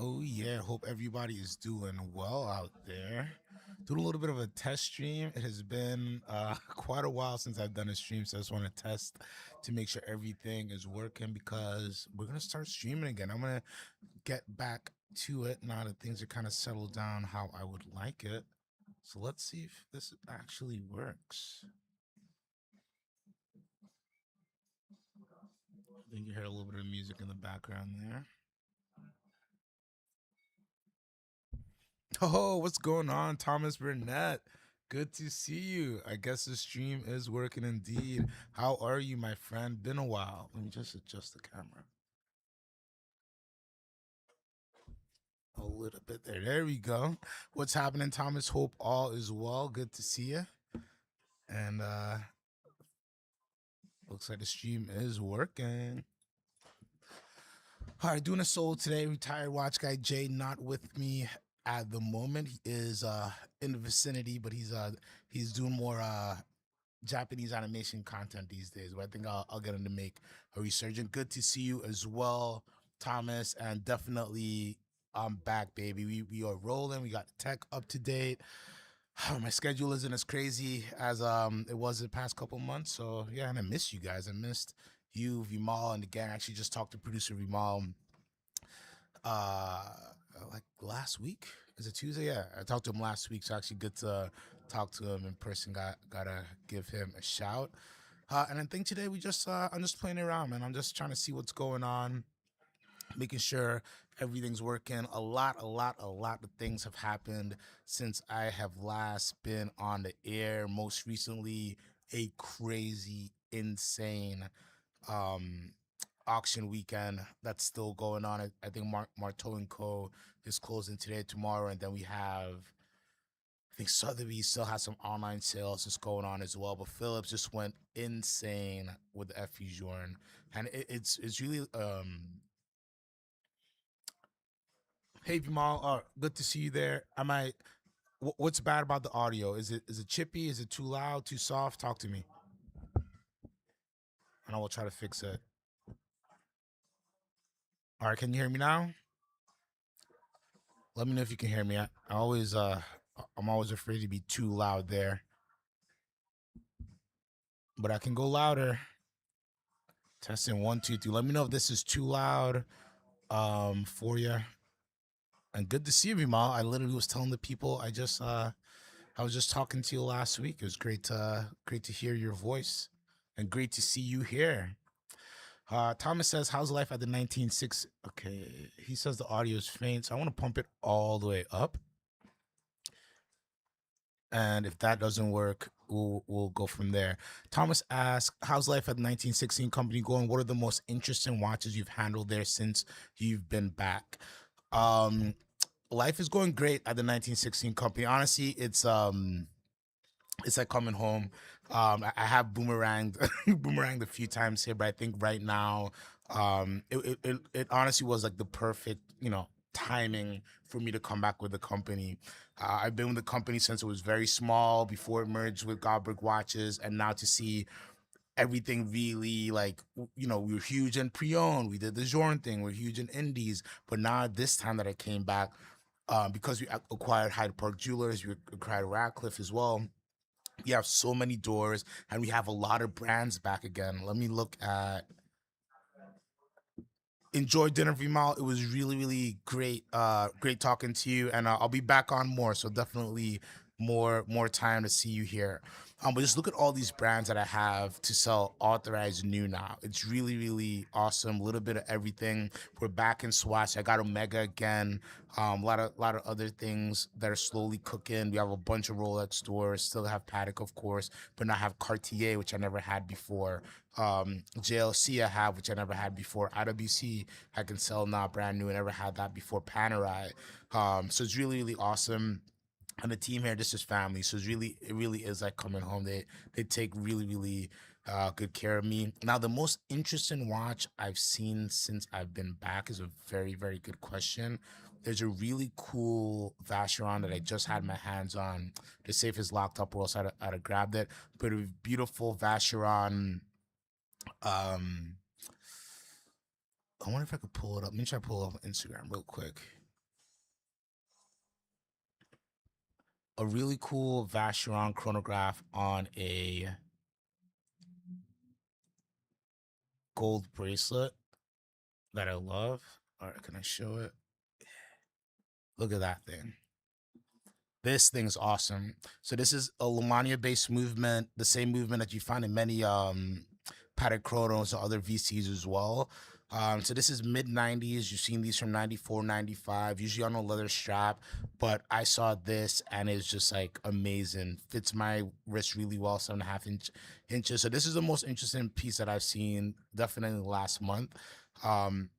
Oh yeah, hope everybody is doing well out there. Doing a little bit of a test stream. It has been quite a while since I've done a stream, so I just want to test to make sure everything is working because we're gonna start streaming again. I'm gonna get back to it now that things are kind of settled down how I would like it. So let's see if this actually works. I think you heard a little bit of music in the background there. Oh, what's going on, Thomas Burnett? Good to see you. I guess the stream is working indeed. How are you, my friend? Been a while. Let me just adjust the camera a little bit there. There we go. What's happening, Thomas? Hope all is well. Good to see you. And looks like the stream is working. All right, doing a solo today. Retired watch guy Jay not with me at the moment. He is in the vicinity, but he's doing more Japanese animation content these days, but I think I'll get him to make a resurgence. Good to see you as well, Thomas, and definitely I'm back, baby. We are rolling. We got the tech up to date. My schedule isn't as crazy as it was the past couple months, so yeah, and I miss you guys. I missed you, Vimal, and the gang. I actually just talked to producer Vimal uh like last week. Is it Tuesday? Yeah, I talked to him last week, so actually good to talk to him in person. Gotta give him a shout. And I think today I'm just playing around, man. I'm just trying to see what's going on, making sure everything's working. A lot of things have happened since I have last been on the air. Most recently, a crazy, insane um auction weekend that's still going on. I think Marteau and Co is closing today, tomorrow, and then we have I think Sotheby's still has some online sales that's going on as well. But Phillips just went insane with the F Journe, and it's really Hey Jamal, good to see you there. I might. What's bad about the audio? Is it chippy? Is it too loud? Too soft? Talk to me, and I will try to fix it. All right, can you hear me now? Let me know if you can hear me. I'm always afraid to be too loud there, but I can go louder. Testing one, two, three. Let me know if this is too loud for you. And good to see you, Vimal. I literally was telling the people I was just talking to you last week. It was great to hear your voice and great to see you here. Thomas says, "How's life at the 1960?" Okay, he says the audio is faint, so I want to pump it all the way up. And if that doesn't work, we'll go from there. Thomas asks, "How's life at the 1916 company going? What are the most interesting watches you've handled there since you've been back?" Um, Life is going great at the 1916 company. Honestly, it's like coming home. I have boomeranged boomeranged a few times here, but I think right now, it honestly was like the perfect, timing for me to come back with the company. I've been with the company since it was very small, before it merged with Goldberg Watches, and now to see everything really like we were huge in pre-owned. We did the Journe thing. We're huge in indies, but now this time that I came back, because we acquired Hyde Park Jewelers, we acquired Radcliffe as well. We have so many doors and we have a lot of brands back again. Let me look at Enjoy dinner, Vimal. It was really, really great. Great talking to you, and I'll be back on more. So definitely more time to see you here. But just look at all these brands that I have to sell authorized new now. It's really, really awesome. A little bit of everything. We're back in Swatch. I got Omega again. A lot of other things that are slowly cooking. We have a bunch of Rolex stores. Still have Patek, of course, but now I have Cartier, which I never had before. JLC I have, which I never had before. IWC I can sell now, brand new. I never had that before. Panerai. So it's really, really awesome. And the team here, this is family. So it really is like coming home. They take really, really good care of me. Now, the most interesting watch I've seen since I've been back is a very, very good question. There's a really cool Vacheron that I just had my hands on. The safe is locked up, or else I'd have grabbed it. But a beautiful Vacheron. Um, I wonder if I could pull it up. Let me try to pull it up on Instagram real quick. a really cool Vacheron chronograph on a gold bracelet that I love. All right, can I show it? Look at that thing. This thing's awesome. So this is a Lemania based movement, the same movement that you find in many Patek Chronos or other VCs as well. So this is mid 90s. You've seen these from 94, 95, usually on a leather strap. But I saw this and it's just like amazing. Fits my wrist really well, 7.5 inches. So this is the most interesting piece that I've seen definitely last month. Um,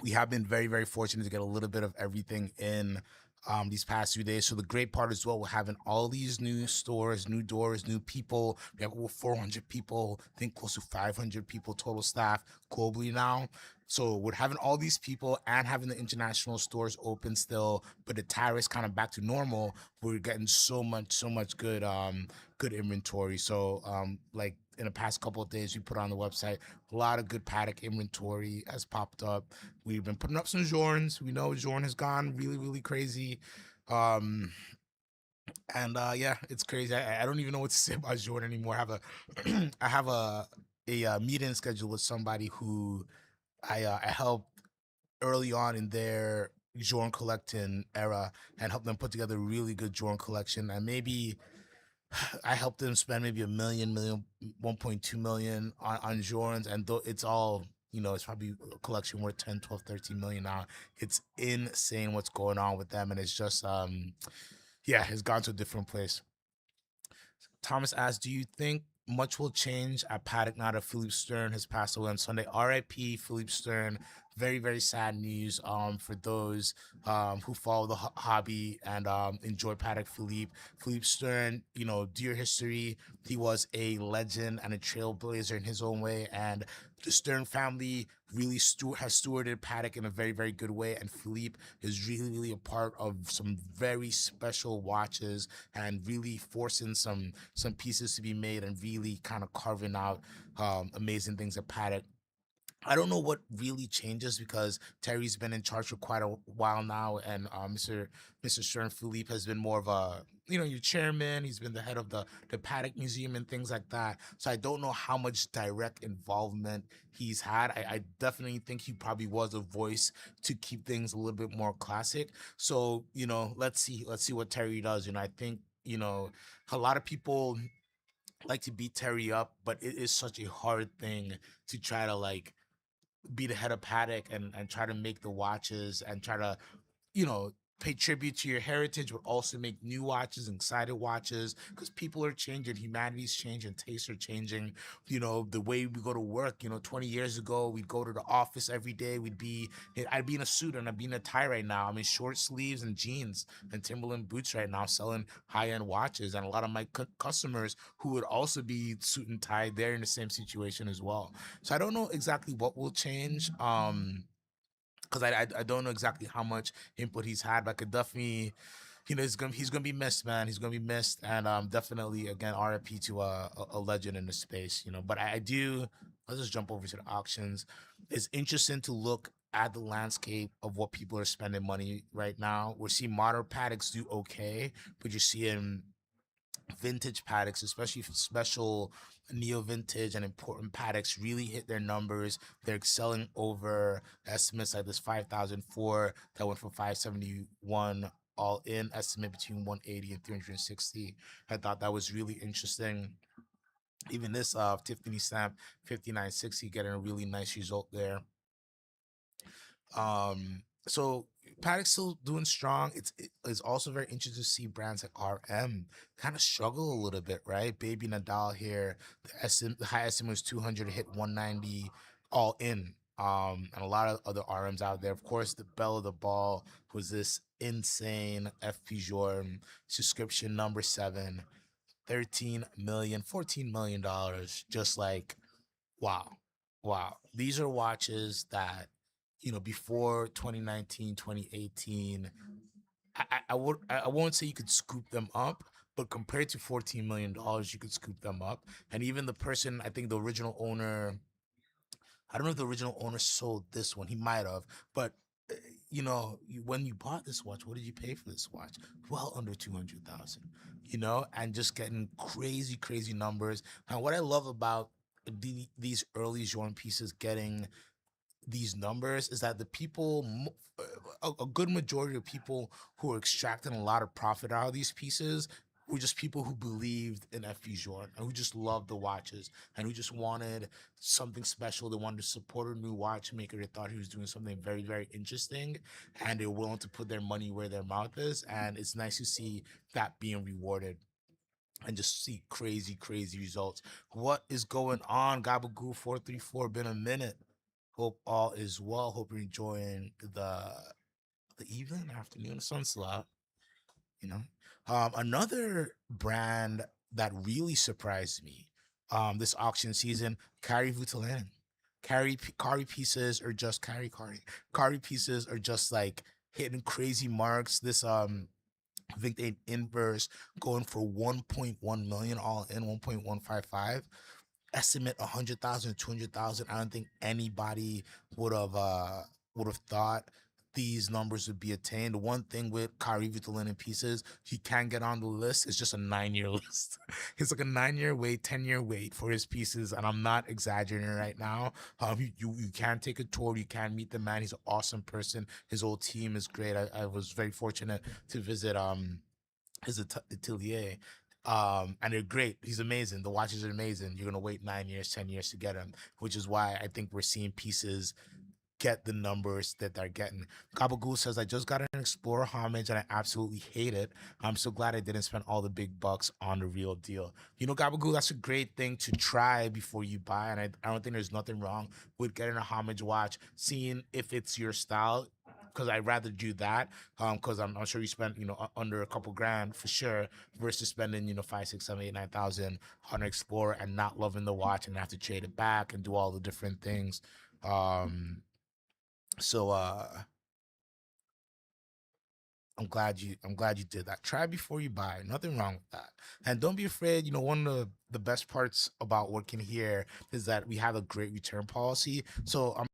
we have been very, very fortunate to get a little bit of everything in these past few days. So the great part as well, we're having all these new stores, new doors, new people. We have over 400 people, I think close to 500 people total staff globally now. So we're having all these people and having the international stores open still, but the tariffs kind of back to normal. We're getting so much good inventory. So like in the past couple of days, we put on the website a lot of good Patek inventory has popped up. We've been putting up some Jorns. We know Jorn has gone really, really crazy. Um, and yeah, it's crazy. I don't even know what to say about Jordan anymore. I have a I have a meeting scheduled with somebody who I helped early on in their Jorn collecting era and helped them put together a really good Jorn collection. And maybe I helped them spend maybe a million, 1.2 million on Jordans, and though it's all, it's probably a collection worth 10, 12, 13 million now. It's insane what's going on with them, and it's just yeah, it's gone to a different place. Thomas asks, do you think much will change at Paddock now that Philippe Stern has passed away on Sunday? R.I.P. Philippe Stern. Very, very sad news for those who follow the hobby and enjoy Paddock Philippe. Philippe Stern, dear history, he was a legend and a trailblazer in his own way. And the Stern family really has stewarded Paddock in a very, very good way. And Philippe is really, really a part of some very special watches and really forcing some pieces to be made and really kind of carving out amazing things at Paddock. I don't know what really changes because Terry's been in charge for quite a while now, and Mr. Stern Philippe has been more of a your chairman. He's been the head of the Paddock Museum and things like that. So I don't know how much direct involvement he's had. I definitely think he probably was a voice to keep things a little bit more classic. So let's see what Terry does. I think a lot of people like to beat Terry up, but it is such a hard thing to try to like be the head of Paddock and try to make the watches and try to you know, pay tribute to your heritage, but also make new watches and excited watches because people are changing, humanity's changing, tastes are changing. The way we go to work, 20 years ago, we'd go to the office every day. I'd be in a suit and I'd be in a tie right now. I'm in short sleeves and jeans and Timberland boots right now selling high end watches. And a lot of my customers who would also be suit and tie, they're in the same situation as well. So I don't know exactly what will change. Because I don't know exactly how much input he's had, but I could definitely, he's gonna be missed, man. He's gonna be missed, and definitely again RIP to a legend in the space, But I do. Let's just jump over to the auctions. It's interesting to look at the landscape of what people are spending money right now. We're seeing modern Paddocks do okay, but you're seeing vintage Paddocks, especially for special neo vintage and important Paddocks, really hit their numbers. They're selling over estimates like this 5,004 that went for 571 all in, estimate between 180 and 360. I thought that was really interesting. Even this Tiffany stamp 5960 getting a really nice result there. So Paddock's still doing strong. It's also very interesting to see brands like RM kind of struggle a little bit, right? Baby Nadal here, the high estimate was 200, hit 190 all in. And a lot of other RMs out there. Of course, the belle of the ball was this insane FP Jordan subscription number 7, 13 million, $14 million. Just like wow. Wow. These are watches that, before 2019, 2018, I won't say you could scoop them up, but compared to $14 million, you could scoop them up. And even the person, I think the original owner, I don't know if the original owner sold this one. He might have, but when you bought this watch, what did you pay for this watch? Well under 200,000. And just getting crazy, crazy numbers. And what I love about these early Jordan pieces getting these numbers is that the people, a good majority of people who are extracting a lot of profit out of these pieces were just people who believed in FP Jordan and who just loved the watches and who just wanted something special. They wanted to support a new watchmaker. They thought he was doing something very, very interesting, and they're willing to put their money where their mouth is. And it's nice to see that being rewarded and just see crazy, crazy results. What is going on, Gabagool 434? Been a minute. Hope all is well. Hope you're enjoying the evening, afternoon, sun slot. You know, another brand that really surprised me, this auction season, Kari Voutilanen. Kari pieces are just Kari pieces are just like hitting crazy marks. This Vintage Inverse going for 1.1 million all in, 1.155. Estimate 100,000, 200,000. I don't think anybody would have thought these numbers would be attained. One thing with Kyrie Vitolin pieces, he can get on the list. It's just a 9-year list. It's like a 9-year wait, 10-year wait for his pieces, and I'm not exaggerating right now. You can take a tour. You can meet the man. He's an awesome person. His whole team is great. I was very fortunate to visit his atelier. And they're great. He's amazing. The watches are amazing. You're gonna wait 9 years, 10 years to get them, which is why I think we're seeing pieces get the numbers that they're getting. Gabagool says, I just got an Explorer homage and I absolutely hate it. I'm so glad I didn't spend all the big bucks on the real deal. Gabagool, that's a great thing to try before you buy. And I don't think there's nothing wrong with getting a homage watch, seeing if it's your style. Because I'd rather do that, because I'm sure you spent under a couple grand for sure, versus spending 5, 6, 7, 8, 9,000 on an Explorer and not loving the watch and have to trade it back and do all the different things. So I'm glad you did that. Try before you buy. Nothing wrong with that. And don't be afraid. One of the best parts about working here is that we have a great return policy. So I'm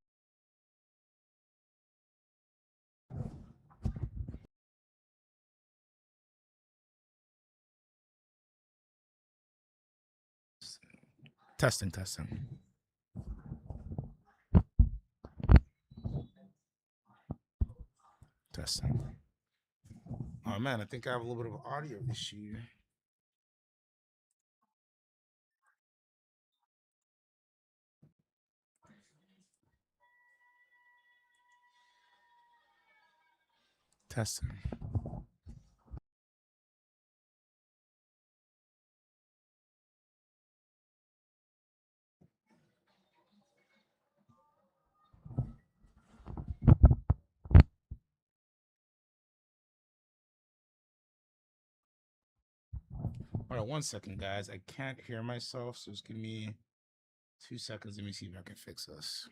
testing, testing. Oh man, I think I have a little bit of an audio issue. Testing. All right, 1 second, guys. I can't hear myself, so just give me 2 seconds. Let me see if I can fix this.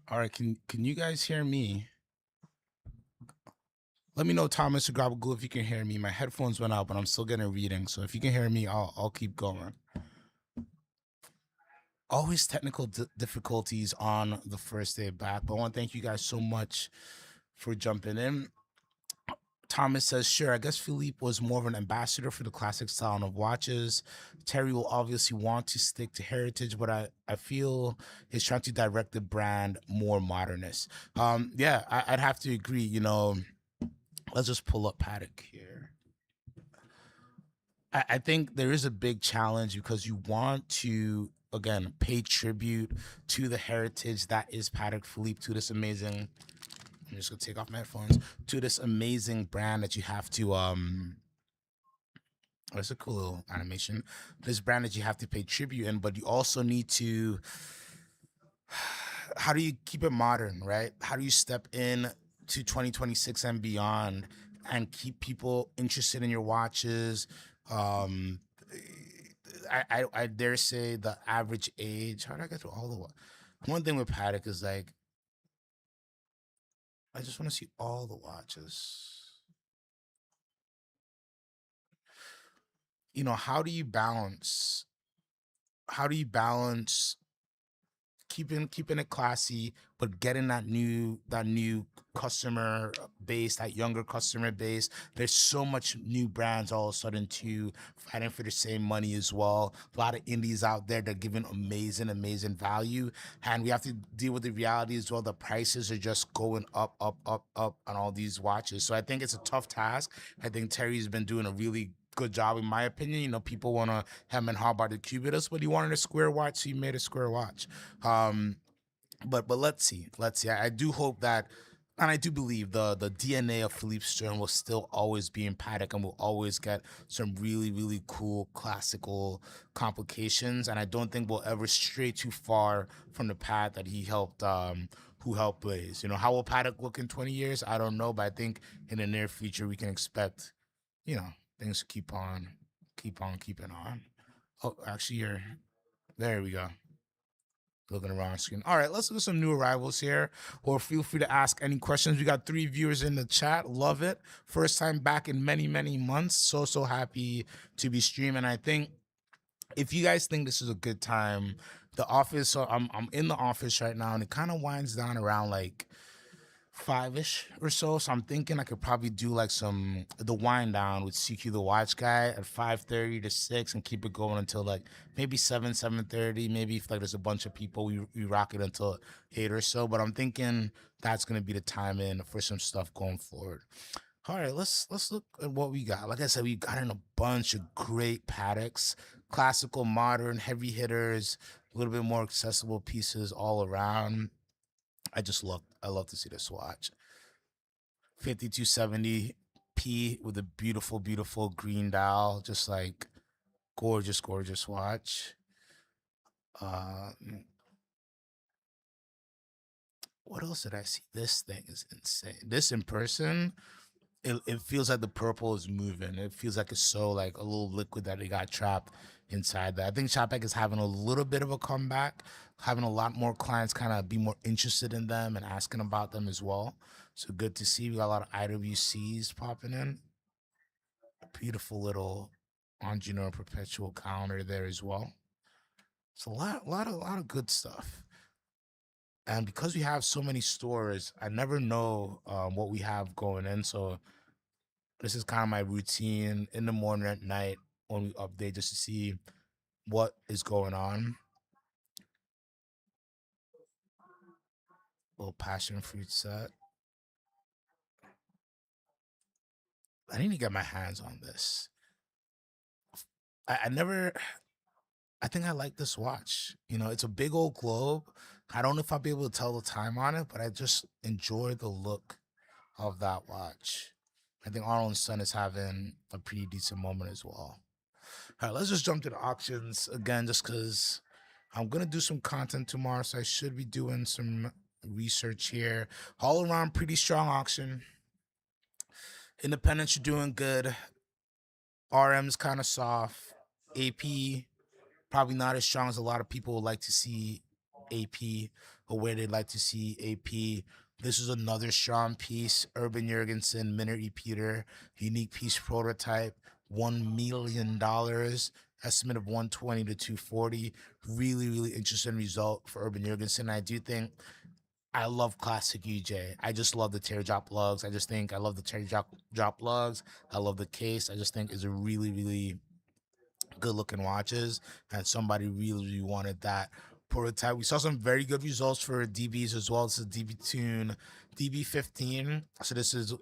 All right, can you guys hear me? Let me know, Thomas or Gabagool, if you can hear me. My headphones went out, but I'm still getting a reading. So if you can hear me, I'll keep going. Always technical difficulties on the first day back, but I want to thank you guys so much for jumping in. Thomas says, sure, I guess Philippe was more of an ambassador for the classic style of watches. Terry will obviously want to stick to heritage, but I feel he's trying to direct the brand more modernist. Yeah, I'd have to agree. Let's just pull up Paddock here. I think there is a big challenge because you want to, again, pay tribute to the heritage that is Patek Philippe, to this amazing, I'm just gonna take off my headphones, to this amazing brand that you have to It's a cool little animation. This brand that you have to pay tribute in, but you also need to. How do you keep it modern, right? How do you step in to 2026 and beyond and keep people interested in your watches? Um, I dare say the average age. How do I get through all the? One thing with Paddock is like I just want to see all the watches. How do you balance? How do you balance keeping it classy, but getting that new customer base, that younger customer base? There's so much new brands all of a sudden too fighting for the same money as well. A lot of indies out there, they're giving amazing value, and we have to deal with the reality as well. The prices are just going up on all these watches. So I think it's a tough task. I think Terry's been doing a really good job, in my opinion. People want to hem and haw about the Cubitus, but he wanted a square watch, so he made a square watch. Um, but let's see, let's see. I do hope that, and I do believe the DNA of Philippe Stern will still always be in Paddock, and we'll always get some really cool classical complications. And I don't think we'll ever stray too far from the path that he helped. Who helped blaze? How will Paddock look in 20 years? I don't know, but I think in the near future we can expect, you know, things to keep on keeping on. Oh, actually, you're there. We go. Looking around screen. All right, let's look at some new arrivals here. Or feel free to ask any questions. We got 3 viewers in the chat. Love it. First time back in many months. So happy to be streaming. I think if you guys think this is a good time, the office. So I'm in the office right now, and it kind of winds down around like five-ish or so. So I'm thinking I could probably do like the wind down with CQ the Watch Guy at 5:30 to 6 and keep it going until like maybe 7:30. Maybe if like there's a bunch of people, we rock it until 8 or so. But I'm thinking that's gonna be the time in for some stuff going forward. All right, let's look at what we got. Like I said, we got in a bunch of great Paddocks, classical, modern, heavy hitters, a little bit more accessible pieces all around. I love to see this watch. 5270p with a beautiful green dial, just like gorgeous watch. Uh, what else did I see? This thing is insane. This in person, it feels like the purple is moving. It feels like it's so like a little liquid that it got trapped inside that. I think Shopback is having a little bit of a comeback, having a lot more clients kind of be more interested in them and asking about them as well. So good to see. We got a lot of IWCs popping in. Beautiful little Angino perpetual calendar there as well. It's a lot of good stuff. And because we have so many stores, I never know what we have going in. So this is kind of my routine in the morning, at night, when we update, just to see what is going on. Little passion fruit set. I need to get my hands on this. I never. I think I like this watch. It's a big old globe. I don't know if I'll be able to tell the time on it, but I just enjoy the look of that watch. I think Arnold Sun is having a pretty decent moment as well. All right, let's just jump to the auctions again, just because I'm gonna do some content tomorrow, so I should be doing some research here. All around, pretty strong auction. Independents are doing good. RM's kind of soft. AP probably not as strong as a lot of people would like to see AP, or where they'd like to see AP. This is another strong piece. Urban Jurgensen, Minor Peter, unique piece prototype, $1 million, estimate of 120 to 240. Really interesting result for Urban Jurgensen. I do think I love classic UJ. I just love the teardrop lugs. I love the teardrop lugs. I love the case. I just think it's a really good looking watches, and somebody really wanted that prototype. We saw some very good results for DBs as well. This is DB Tune DB15. So this is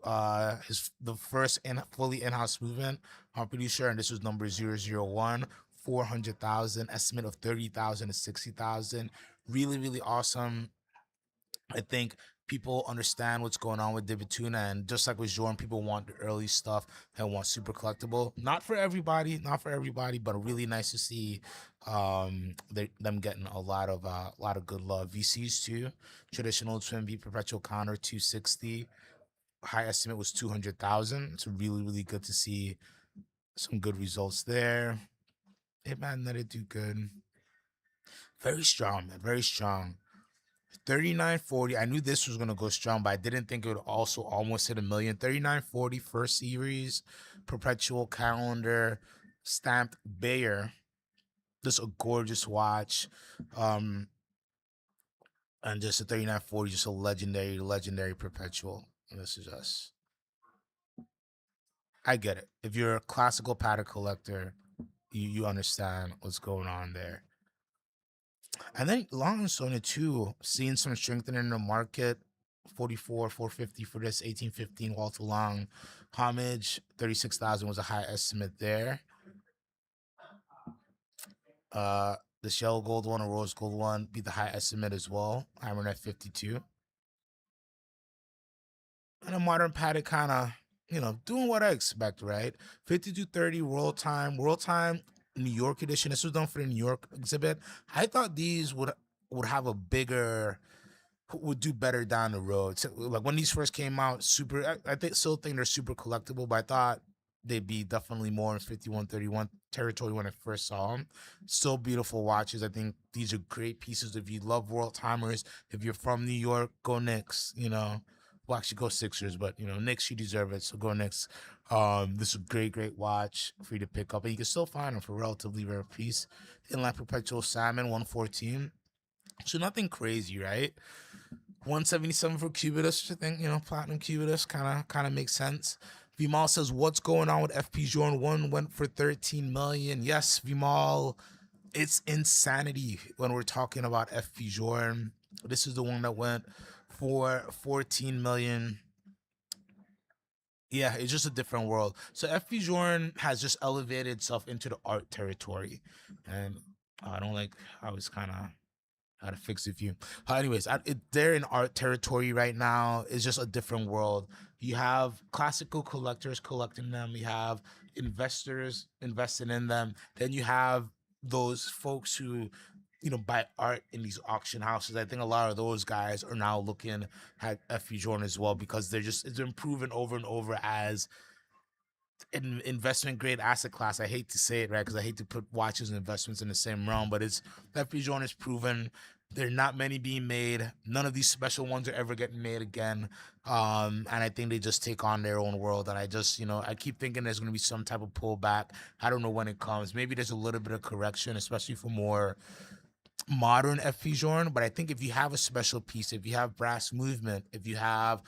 the first fully in-house movement, I'm pretty sure, and this was number 001. 400,000, estimate of 30,000 to 60,000. Really awesome. I think people understand what's going on with Divid Tuna, and just like with Jordan, people want the early stuff and want super collectible. Not for everybody, not for everybody, but really nice to see them getting a lot of good love. VCs too, traditional twin V perpetual counter 260. High estimate was 200,000. It's really good to see some good results there. Hey man, let it do good. Very strong, man. Very strong. 3940. I knew this was gonna go strong, but I didn't think it would also almost hit a million. 3940 first series, perpetual calendar, stamped Bayer. Just a gorgeous watch. Um, and just a 3940, just a legendary perpetual. And this is us. I get it. If you're a classical pattern collector, you understand what's going on there. And then long and Sony too, seeing some strengthening in the market. 44, 450 for this 1815 Walter Long homage. 36,000 was a high estimate there. The shell gold one or rose gold one be the high estimate as well. Hammer at 52. And a modern paddock kind of, doing what I expect, right? 5230 World Time New York edition. This was done for the New York exhibit. I thought these would have a bigger, would do better down the road. So, like when these first came out, super. I think still think they're super collectible, but I thought they'd be definitely more in 5131 territory when I first saw them. Still beautiful watches. I think these are great pieces. If you love world timers, if you're from New York, go Knicks. Well, actually go Sixers, but Knicks, you deserve it. So go Knicks. This is a great watch for you to pick up, and you can still find them for relatively rare piece. Inline Perpetual Salmon 114. So nothing crazy, right? 177 for Cubitus, I think, platinum Cubitus kind of makes sense. Vimal says, what's going on with FP Jordan? One went for 13 million. Yes, Vimal, it's insanity when we're talking about FP Jordan. This is the one that went for 14 million. Yeah, it's just a different world. So FP Jordan has just elevated itself into the art territory. And I don't like how it's kind of how to fix it for you. Anyways, they're in art territory right now. It's just a different world. You have classical collectors collecting them. You have investors investing in them. Then you have those folks who, buy art in these auction houses. I think a lot of those guys are now looking at FP Jordan as well because it's been proven over and over as an investment grade asset class. I hate to say it, right? Because I hate to put watches and investments in the same realm, but it's FP Jordan is proven. There are not many being made. None of these special ones are ever getting made again. And I think they just take on their own world. And I just, I keep thinking there's going to be some type of pullback. I don't know when it comes. Maybe there's a little bit of correction, especially for more modern FP Jordan, but I think if you have a special piece, if you have brass movement, if you have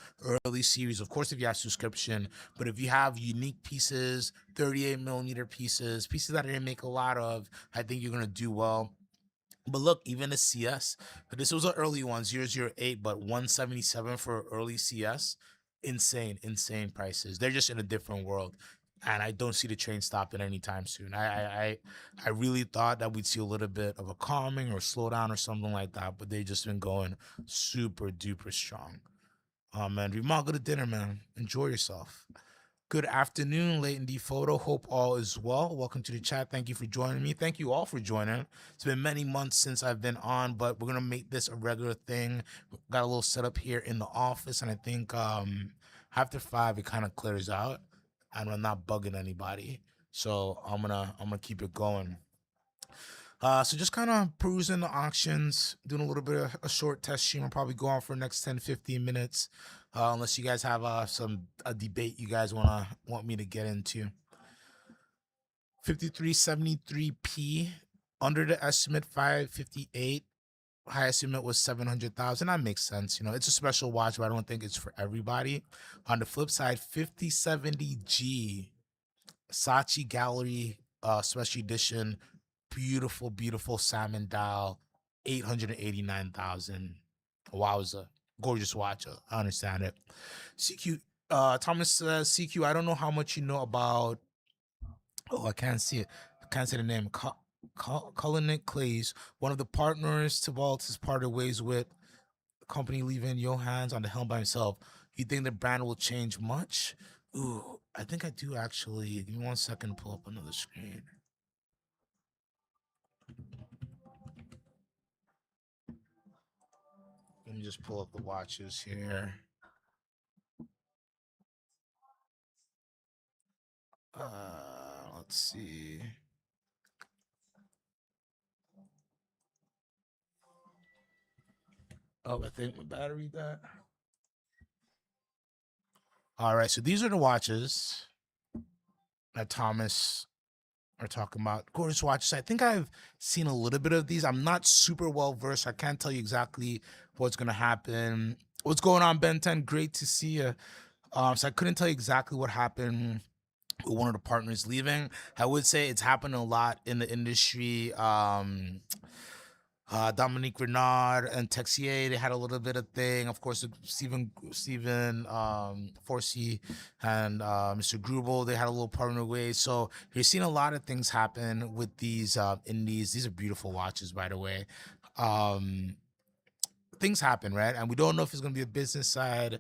early series, of course, if you have subscription, but if you have unique pieces, 38 millimeter pieces that I didn't make a lot of, I think you're gonna do well. But look, even the CS, this was an early one, 008, but 177 for early CS, insane prices. They're just in a different world, and I don't see the train stopping anytime soon. I really thought that we'd see a little bit of a calming or slowdown or something like that, but they just been going super duper strong. Oh man, Remal, go to dinner, man. Enjoy yourself. Good afternoon, Leighton D Photo. Hope all is well. Welcome to the chat. Thank you for joining me. Thank you all for joining. It's been many months since I've been on, but we're gonna make this a regular thing. Got a little setup here in the office, and I think after 5 it kind of clears out, and I'm not bugging anybody. So I'm gonna keep it going. So just kind of perusing the auctions, doing a little bit of a short test stream. I'll probably go on for the next 10, 15 minutes. Unless you guys have a debate you guys want me to get into. 5373p under the estimate 558. High estimate was 700,000. That makes sense. It's a special watch, but I don't think it's for everybody. On the flip side, 5070G Saatchi Gallery special edition, beautiful salmon dial, 889,000. Wowza. Gorgeous watch. I understand it. CQ Thomas says, CQ, I don't know how much you know about, I can't see it. I can't say the name. Cullinan Clays, one of the partners Tybalt has parted ways with. company leaving Johans on the helm by himself, you think the brand will change much? Ooh, I think I do actually. Give me 1 second to pull up another screen. Let me just pull up the watches here. Let's see. Oh, I think my battery died. All right, so these are the watches that Thomas are talking about. Gorgeous watches. I think I've seen a little bit of these. I'm not super well versed. I can't tell you exactly what's gonna happen. What's going on, Ben 10? Great to see you. So I couldn't tell you exactly what happened with one of the partners leaving. I would say it's happened a lot in the industry. Dominique Renard and Texier, they had a little bit of thing. Of course, Stephen Forsey and Mr. Grubel, they had a little partner way. So you're seeing a lot of things happen with these indies. These are beautiful watches, by the way. Things happen, right? And we don't know if it's going to be a business side.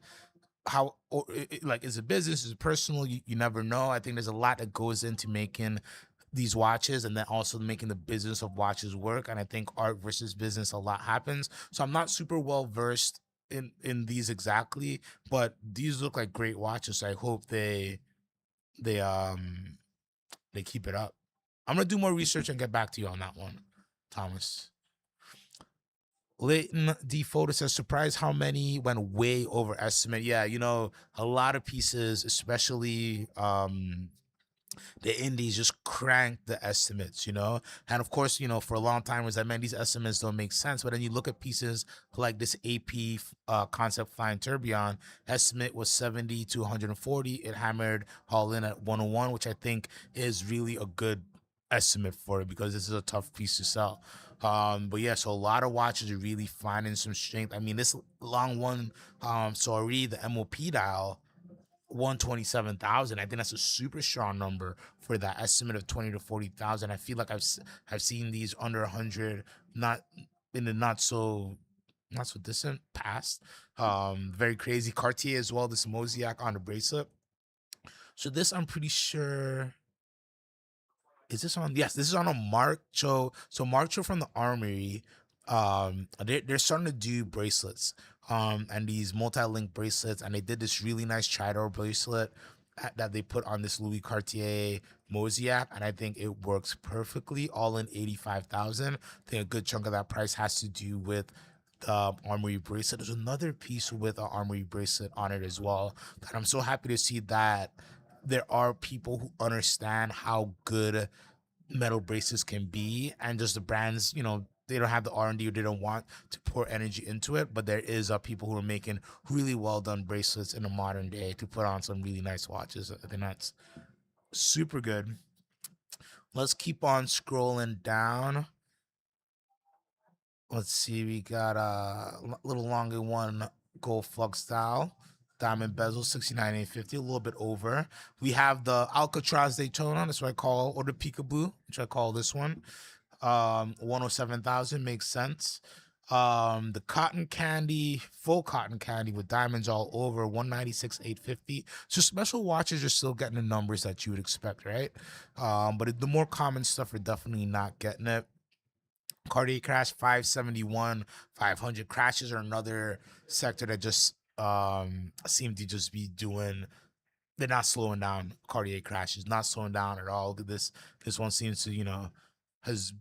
How or like is it business, is it personal? You never know. I think there's a lot that goes into making these watches and then also making the business of watches work. And I think art versus business, a lot happens. So I'm not super well versed in these exactly, but these look like great watches. So I hope they they keep it up. I'm gonna do more research and get back to you on that one, Thomas. Leighton D. Photo says, surprised how many went way over estimate. Yeah, a lot of pieces, especially the indies, just cranked the estimates. And of course, for a long time was that, man, these estimates don't make sense. But then you look at pieces like this AP concept flying tourbillon, estimate was 70 to 140. It hammered all in at 101, which I think is really a good estimate for it because this is a tough piece to sell. But yeah, so a lot of watches are really finding some strength. I mean, this long one, so already the MOP dial 127,000. I think that's a super strong number for that estimate of 20 to 40,000. I feel like I've seen these under 100, not in the not so distant past. Very crazy. Cartier as well. This Mosaic on the bracelet. So this, I'm pretty sure. Is this on? Yes, this is on a Mark Cho. So Mark Cho from the Armory, they're starting to do bracelets, and these multi-link bracelets, and they did this really nice Tridor bracelet that they put on this Louis Cartier Mosaic, and I think it works perfectly. All in 85,000. I think a good chunk of that price has to do with the Armory bracelet. There's another piece with an Armory bracelet on it as well. And I'm so happy to see that there are people who understand how good metal bracelets can be, and just the brands, they don't have the R&D, or they don't want to pour energy into it, but there is people who are making really well done bracelets in the modern day to put on some really nice watches. I think that's super good. Let's keep on scrolling down. Let's see, we got a little longer one, gold flux style, diamond bezel, 69,850, a little bit over. We have the Alcatraz Daytona, that's what I call, or the Peekaboo, which I call this one. 107,000 makes sense. The cotton candy, full cotton candy with diamonds all over, 196,850. So special watches are still getting the numbers that you would expect, right? But the more common stuff are definitely not getting it. Cartier crash 571, 500. Crashes are another sector that just seem to just be doing. They're not slowing down. Cartier crashes not slowing down at all. This one seems to has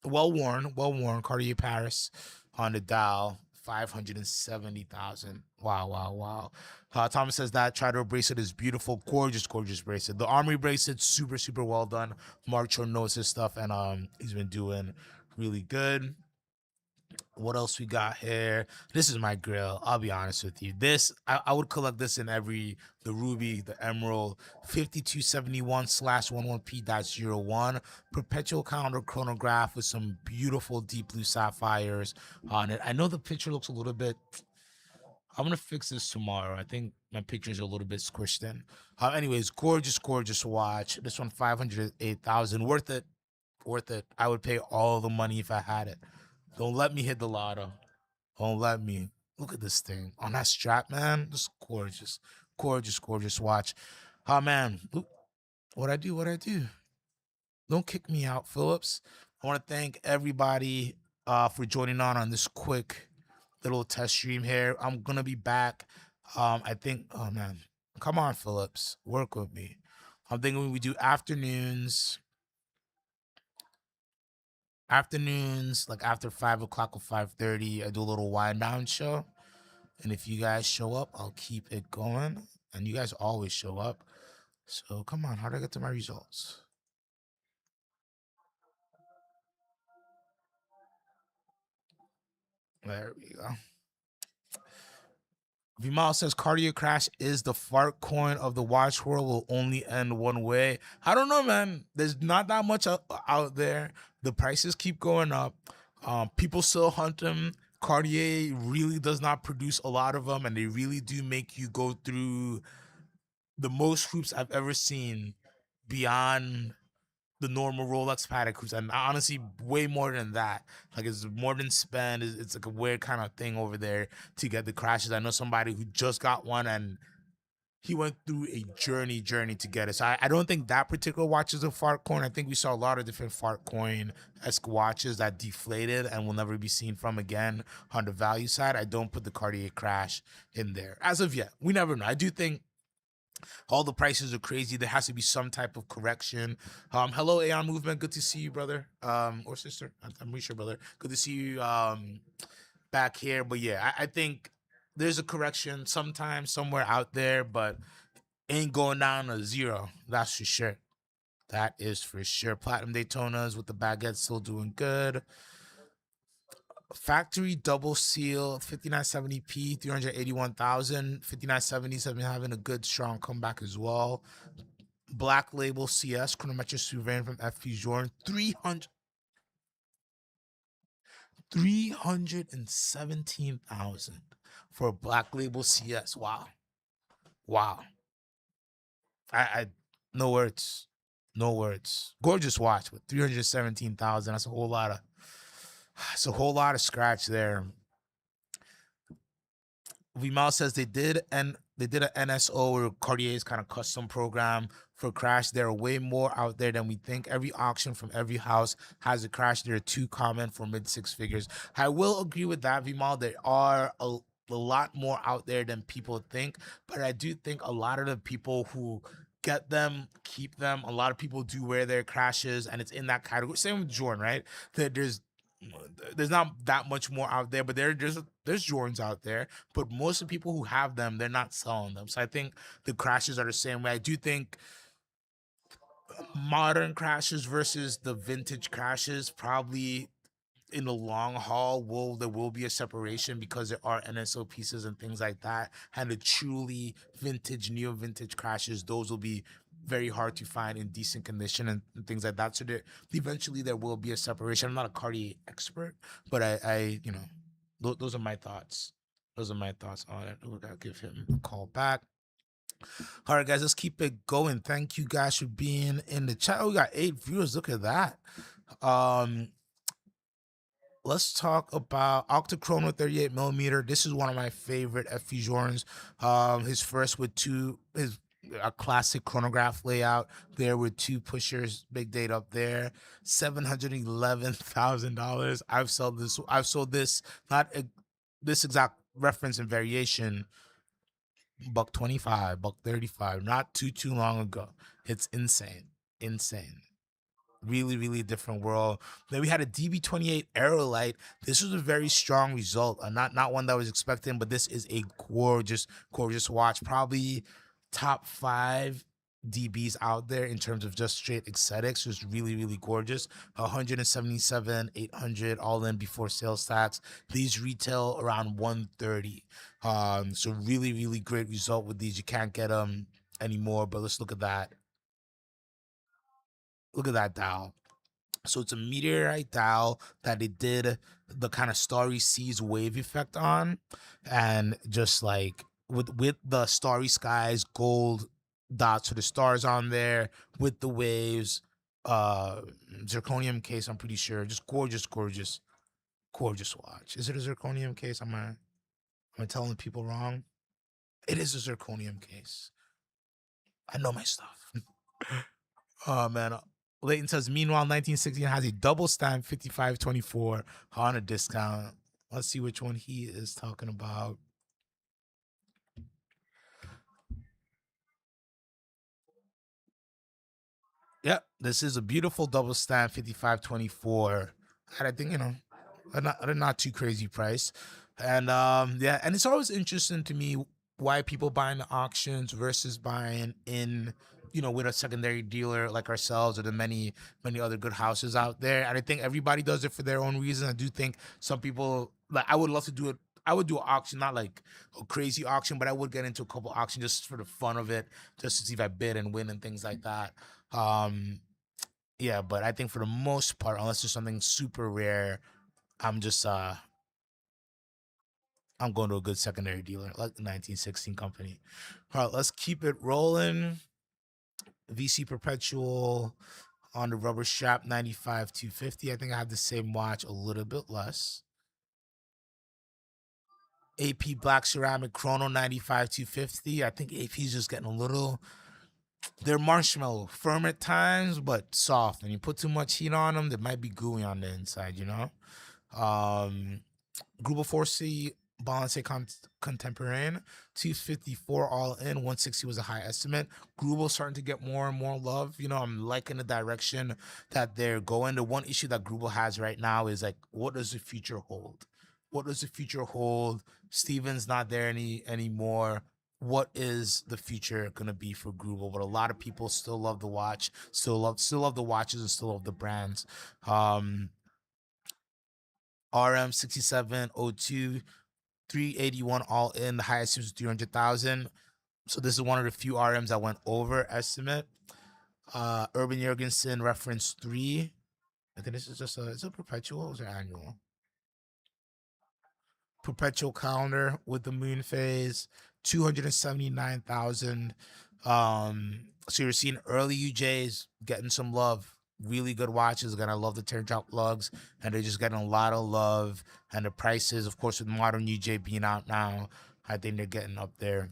well worn Cartier Paris on the dial, 570,000. Wow. Thomas says that Tridor bracelet is beautiful, gorgeous bracelet. The Armory bracelet, super well done. Mark Cho knows his stuff, and he's been doing really good. What else we got here? This is my grill. I'll be honest with you. This I would collect this in the ruby, the emerald, 5271/11P.01 perpetual calendar chronograph with some beautiful deep blue sapphires on it. I know the picture looks a little bit. I'm gonna fix this tomorrow. I think my pictures are a little bit squished in. Anyways, gorgeous watch. This one 508,000. Worth it. I would pay all the money if I had it. Don't let me hit the lotto. Won't let me. Look at this thing on that strap, man. Just gorgeous, gorgeous, gorgeous watch. Oh man, look what I do. What I do. Don't kick me out, Phillips. I want to thank everybody for joining on this quick little test stream here. I'm gonna be back. I think. Oh man, come on, Phillips, work with me. I'm thinking we do afternoons, like after 5 o'clock or 5:30. I do a little wind down show, and if you guys show up, I'll keep it going. And you guys always show up. So come on, how do I get to my results? There we go. Vimal says cardio crash is the fart coin of the watch world, will only end one way. I don't know, man. There's not that much out there. The prices keep going up. People still hunt them. Cartier really does not produce a lot of them, and they really do make you go through the most hoops I've ever seen beyond the normal Rolex paddock hoops, and honestly, way more than that. Like it's more than spend. It's like a weird kind of thing over there to get the crashes. I know somebody who just got one, and he went through a journey to get it. So I don't think that particular watch is a fart coin. I think we saw a lot of different fart coin esque watches that deflated and will never be seen from again on the value side. I don't put the Cartier crash in there as of yet. We never know. I do think all the prices are crazy. There has to be some type of correction. Hello, Aeon Movement. Good to see you, brother. Or sister. I'm pretty sure, brother. Good to see you back here. But yeah, I think there's a correction sometime somewhere out there, but ain't going down to zero. That's for sure. That is for sure. Platinum Daytonas with the baguette still doing good. Factory double seal 5970p 381,000. 5970s have been having a good strong comeback as well. Black Label CS chronometric Souverain from FP Journe 317,000 for a Black Label CS. Wow. I no words. No words. Gorgeous watch with 317,000. That's a whole lot of scratch there. Vimal says they did an NSO or Cartier's kind of custom program for crash. There are way more out there than we think. Every auction from every house has a crash. There are too common for mid six figures. I will agree with that, Vimal. There are a lot more out there than people think, but I do think a lot of the people who get them keep them. A lot of people do wear their crashes, and it's in that category. Same with Journe, right? There's not that much more out there, but there's Jordans out there, but most of the people who have them, they're not selling them. So I think the crashes are the same way. I do think modern crashes versus the vintage crashes probably in the long haul there will be a separation because there are NSO pieces and things like that. And the truly vintage, neo vintage crashes, those will be very hard to find in decent condition and things like that. So eventually there will be a separation. I'm not a Cartier expert, but I those are my thoughts. Those are my thoughts on it. We're gonna give him a call back. All right, guys, let's keep it going. Thank you guys for being in the chat. We got 8 viewers. Look at that. Let's talk about Octochrono 38 millimeter. This is one of my favorite FP Journes. His first with a classic chronograph layout there with 2 pushers, big date up there, $711,000. I've sold this, not this exact reference and variation, $125, $135, not too long ago. It's insane. Really, really different world. Then we had a DB28 Aerolite. This was a very strong result. Not one that I was expecting, but this is a gorgeous watch. Probably top 5 DBs out there in terms of just straight aesthetics. Just really, really gorgeous. 177,800 all in before sales tax. These retail around 130. So really, really great result with these. You can't get them anymore, but let's look at that. Look at that dial. So it's a meteorite dial that they did the kind of Starry Seas wave effect on, and just like with the starry skies, gold dots for the stars on there with the waves, zirconium case. I'm pretty sure, just gorgeous. Gorgeous watch. Is it a zirconium case? Am I telling people wrong? It is a zirconium case. I know my stuff. Oh man. Leighton says, meanwhile, 1916 has a double stamp 5524 on a discount. Let's see which one he is talking about. Yep, this is a beautiful double stamp 5524. And I think, they're not too crazy price. And yeah, and it's always interesting to me why people buy in the auctions versus buying in, with a secondary dealer like ourselves or the many other good houses out there. And I think everybody does it for their own reason. I do think some people, like, I would love to do it. I would do an auction, not like a crazy auction, but I would get into a couple auctions just for the fun of it, just to see if I bid and win and things like that. Um, yeah, but I think for the most part, unless there's something super rare, I'm just I'm going to a good secondary dealer like the 1916 company. All right, let's keep it rolling. VC Perpetual on the rubber strap 95 250. I think I have the same watch, a little bit less. AP Black Ceramic Chrono 95 250. I think AP's just getting a little. They're marshmallow, firm at times, but soft. When you put too much heat on them, they might be gooey on the inside. Um, Grupo Force Balance Contemporain 254 all in, 160 was a high estimate. Grupo starting to get more and more love. I'm liking the direction that they're going. The one issue that Grupo has right now is like, what does the future hold? What does the future hold? Steven's not there anymore. What is the future gonna be for Grupo? But a lot of people still love the watch, still love the watches, and still love the brands. Um, RM 6702 381 all in. The highest was 300,000. So this is one of the few RMs that went over estimate. Urban Jurgensen reference 3. I think this is just it's a perpetual or is it annual? Perpetual calendar with the moon phase, 279,000. So you're seeing early UJs getting some love. Really good watches. Again, I love the teardrop lugs, and they're just getting a lot of love. And the prices, of course, with modern UJ being out now, I think they're getting up there.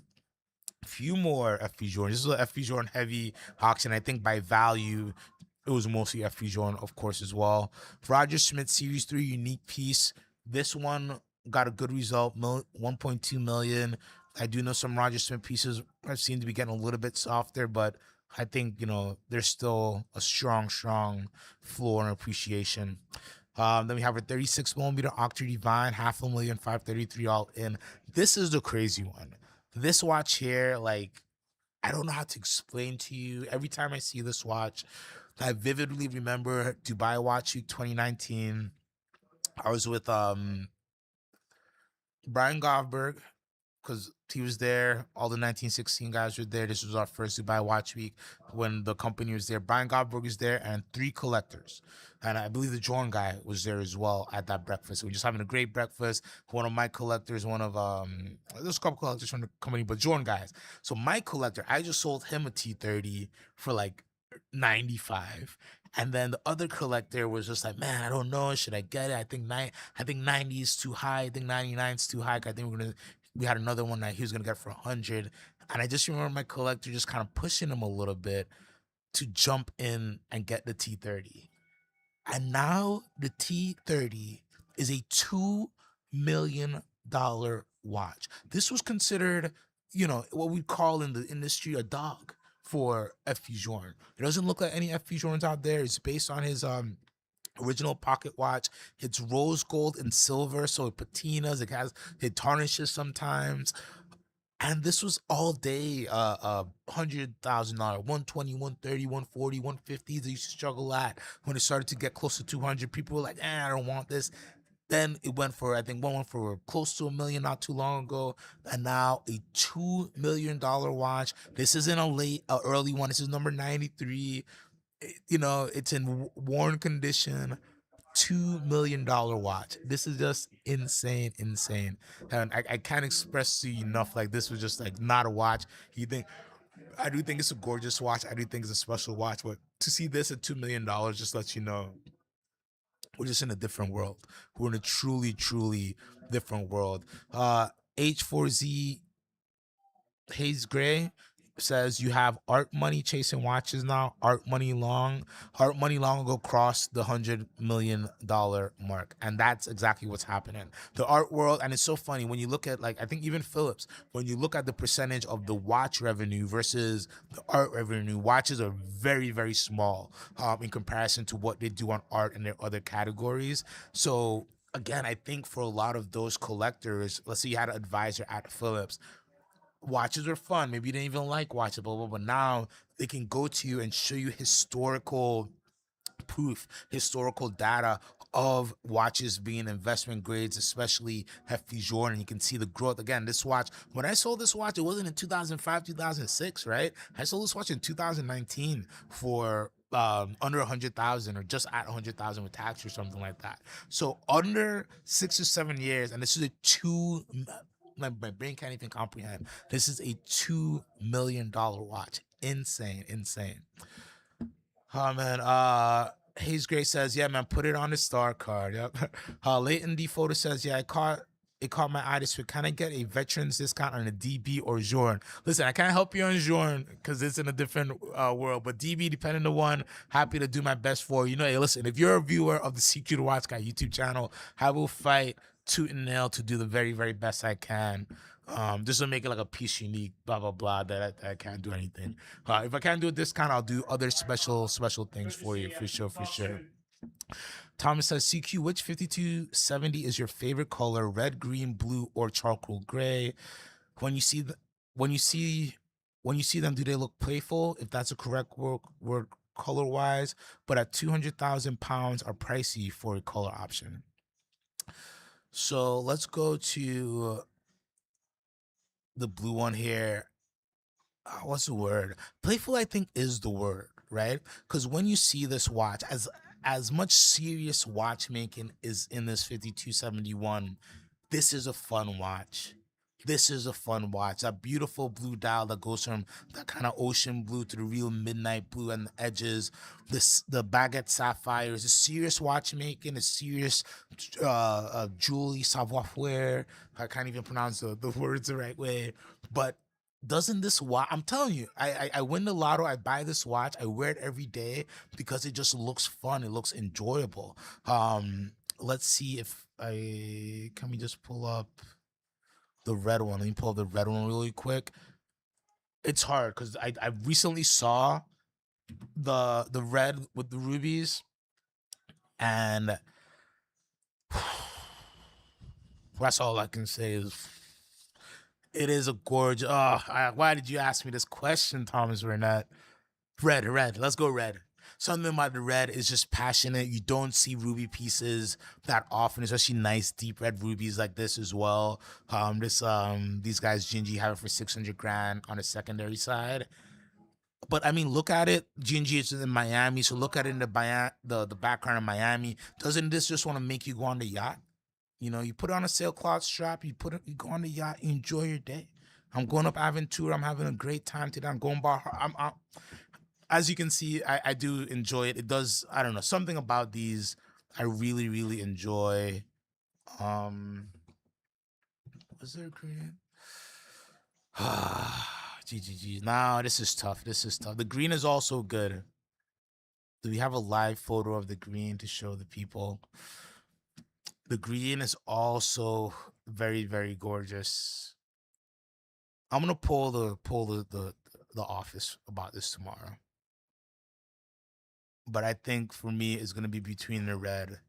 A few more FP Jordan. This is an FP Jordan heavy auction. I think by value, it was mostly FP Jordan, of course, as well. Roger Smith Series 3 unique piece. This one got a good result, 1.2 million. I do know some Roger Smith pieces seem to be getting a little bit softer, but I think, there's still a strong floor and appreciation. Then we have a 36 millimeter Octa Divine, 500,000, 533 all in. This is the crazy one. This watch here, like, I don't know how to explain to you. Every time I see this watch, I vividly remember Dubai Watch Week 2019. I was with Brian Govberg because he was there. All the 1916 guys were there. This was our first Dubai Watch Week when the company was there. Brian Govberg was there and 3 collectors. And I believe the Jordan guy was there as well at that breakfast. We were just having a great breakfast. One of my collectors, there's a couple collectors from the company, but Jordan guys. So my collector, I just sold him a T30 for like 95. And then the other collector was just like, man, I don't know. Should I get it? I think 90 is too high. I think 99 is too high. I think we had another one that he was gonna get for 100. And I just remember my collector just kind of pushing him a little bit to jump in and get the T30. And now the T30 is a $2 million watch. This was considered, what we call in the industry a dog for FP Journe. It doesn't look like any FP Journes out there. It's based on his original pocket watch. It's rose gold and silver, so it patinas. It tarnishes sometimes. And this was all day, $100,000, 120, 130, 140, 150. They used to struggle at when it started to get close to 200. People were like, I don't want this. Then it went for, I think one went for close to $1 million not too long ago. And now a $2 million watch. This isn't a early one. This is number 93. It's in worn condition. $2 million watch. This is just insane. And I can't express to you enough. Like, this was just like not a watch. I do think it's a gorgeous watch. I do think it's a special watch. But to see this at $2 million just lets you know we're just in a different world. We're in a truly, truly different world. H4Z Hayes Gray says you have art money chasing watches now. Art money long ago crossed the $100 million mark, and that's exactly what's happening. The art world, and it's so funny when you look at, like, I think even Phillips, when you look at the percentage of the watch revenue versus the art revenue, watches are very, very small in comparison to what they do on art and their other categories. So again, I think for a lot of those collectors, let's say you had an advisor at Phillips, watches are fun. Maybe you didn't even like watches, blah, blah, but now they can go to you and show you historical proof, historical data of watches being investment grades, especially Hefty Jordan. You can see the growth. Again, this watch, when I sold this watch, it wasn't in 2005, 2006, right? I sold this watch in 2019 for under 100,000 or just at 100,000 with tax or something like that. So under 6 or 7 years, and this is a my brain can't even comprehend. This is a $2 million watch. Insane, insane. Oh man, Hayes Gray says, yeah, man, put it on the star card. Yep. Leighton D Photo says, yeah, it caught my eye this week. Can I get a veterans discount on a DB or Journe? Listen, I can't help you on Journe because it's in a different world. But DB, depending on the one, happy to do my best for you. Hey, listen, if you're a viewer of the CQ Watch Guy YouTube channel, I will fight tooth and nail to do the very, very best I can. Just to make it like a piece unique, blah blah blah. That I can't do anything. If I can't do a discount, I'll do other special things for you, for sure, for sure. Thomas says, CQ, which 5270 is your favorite color? Red, green, blue, or charcoal gray? When you see them, do they look playful? If that's a correct word color wise, but at 200,000 pounds are pricey for a color option. So let's go to the blue one here. What's the word? Playful, I think, is the word, right? Because when you see this watch, as much serious watchmaking is in this 5271, this is a fun watch. This is a fun watch. That beautiful blue dial that goes from that kind of ocean blue to the real midnight blue and the edges. The baguette sapphire is a serious watchmaking, a serious jewelry savoir faire. I can't even pronounce the words the right way, but doesn't this watch, I'm telling you, I win the lotto, I buy this watch, I wear it every day because it just looks fun, it looks enjoyable. Let's see if can we just pull up the red one? Let me pull up the red one really quick. It's hard because I recently saw the red with the rubies, and that's all I can say is it is a gorgeous. Why did you ask me this question, Thomas Burnett? Red. Let's go red. Something about the red is just passionate. You don't see ruby pieces that often, especially nice deep red rubies like this as well. These guys Gingy have it for 600 grand on the secondary side. But I mean, look at it. Gingy is in Miami, so look at it in the background of Miami. Doesn't this just want to make you go on the yacht? You know, you put on a sailcloth strap, you go on the yacht, you enjoy your day. I'm going up Aventura. I'm having a great time today. I'm going bar. As you can see, I do enjoy it. It does, I don't know, something about these I really, really enjoy. Was there green? GGG. Now this is tough. The green is also good. Do we have a live photo of the green to show the people? The green is also very, very gorgeous. I'm gonna pull the office about this tomorrow. But I think for me, it's gonna be between the red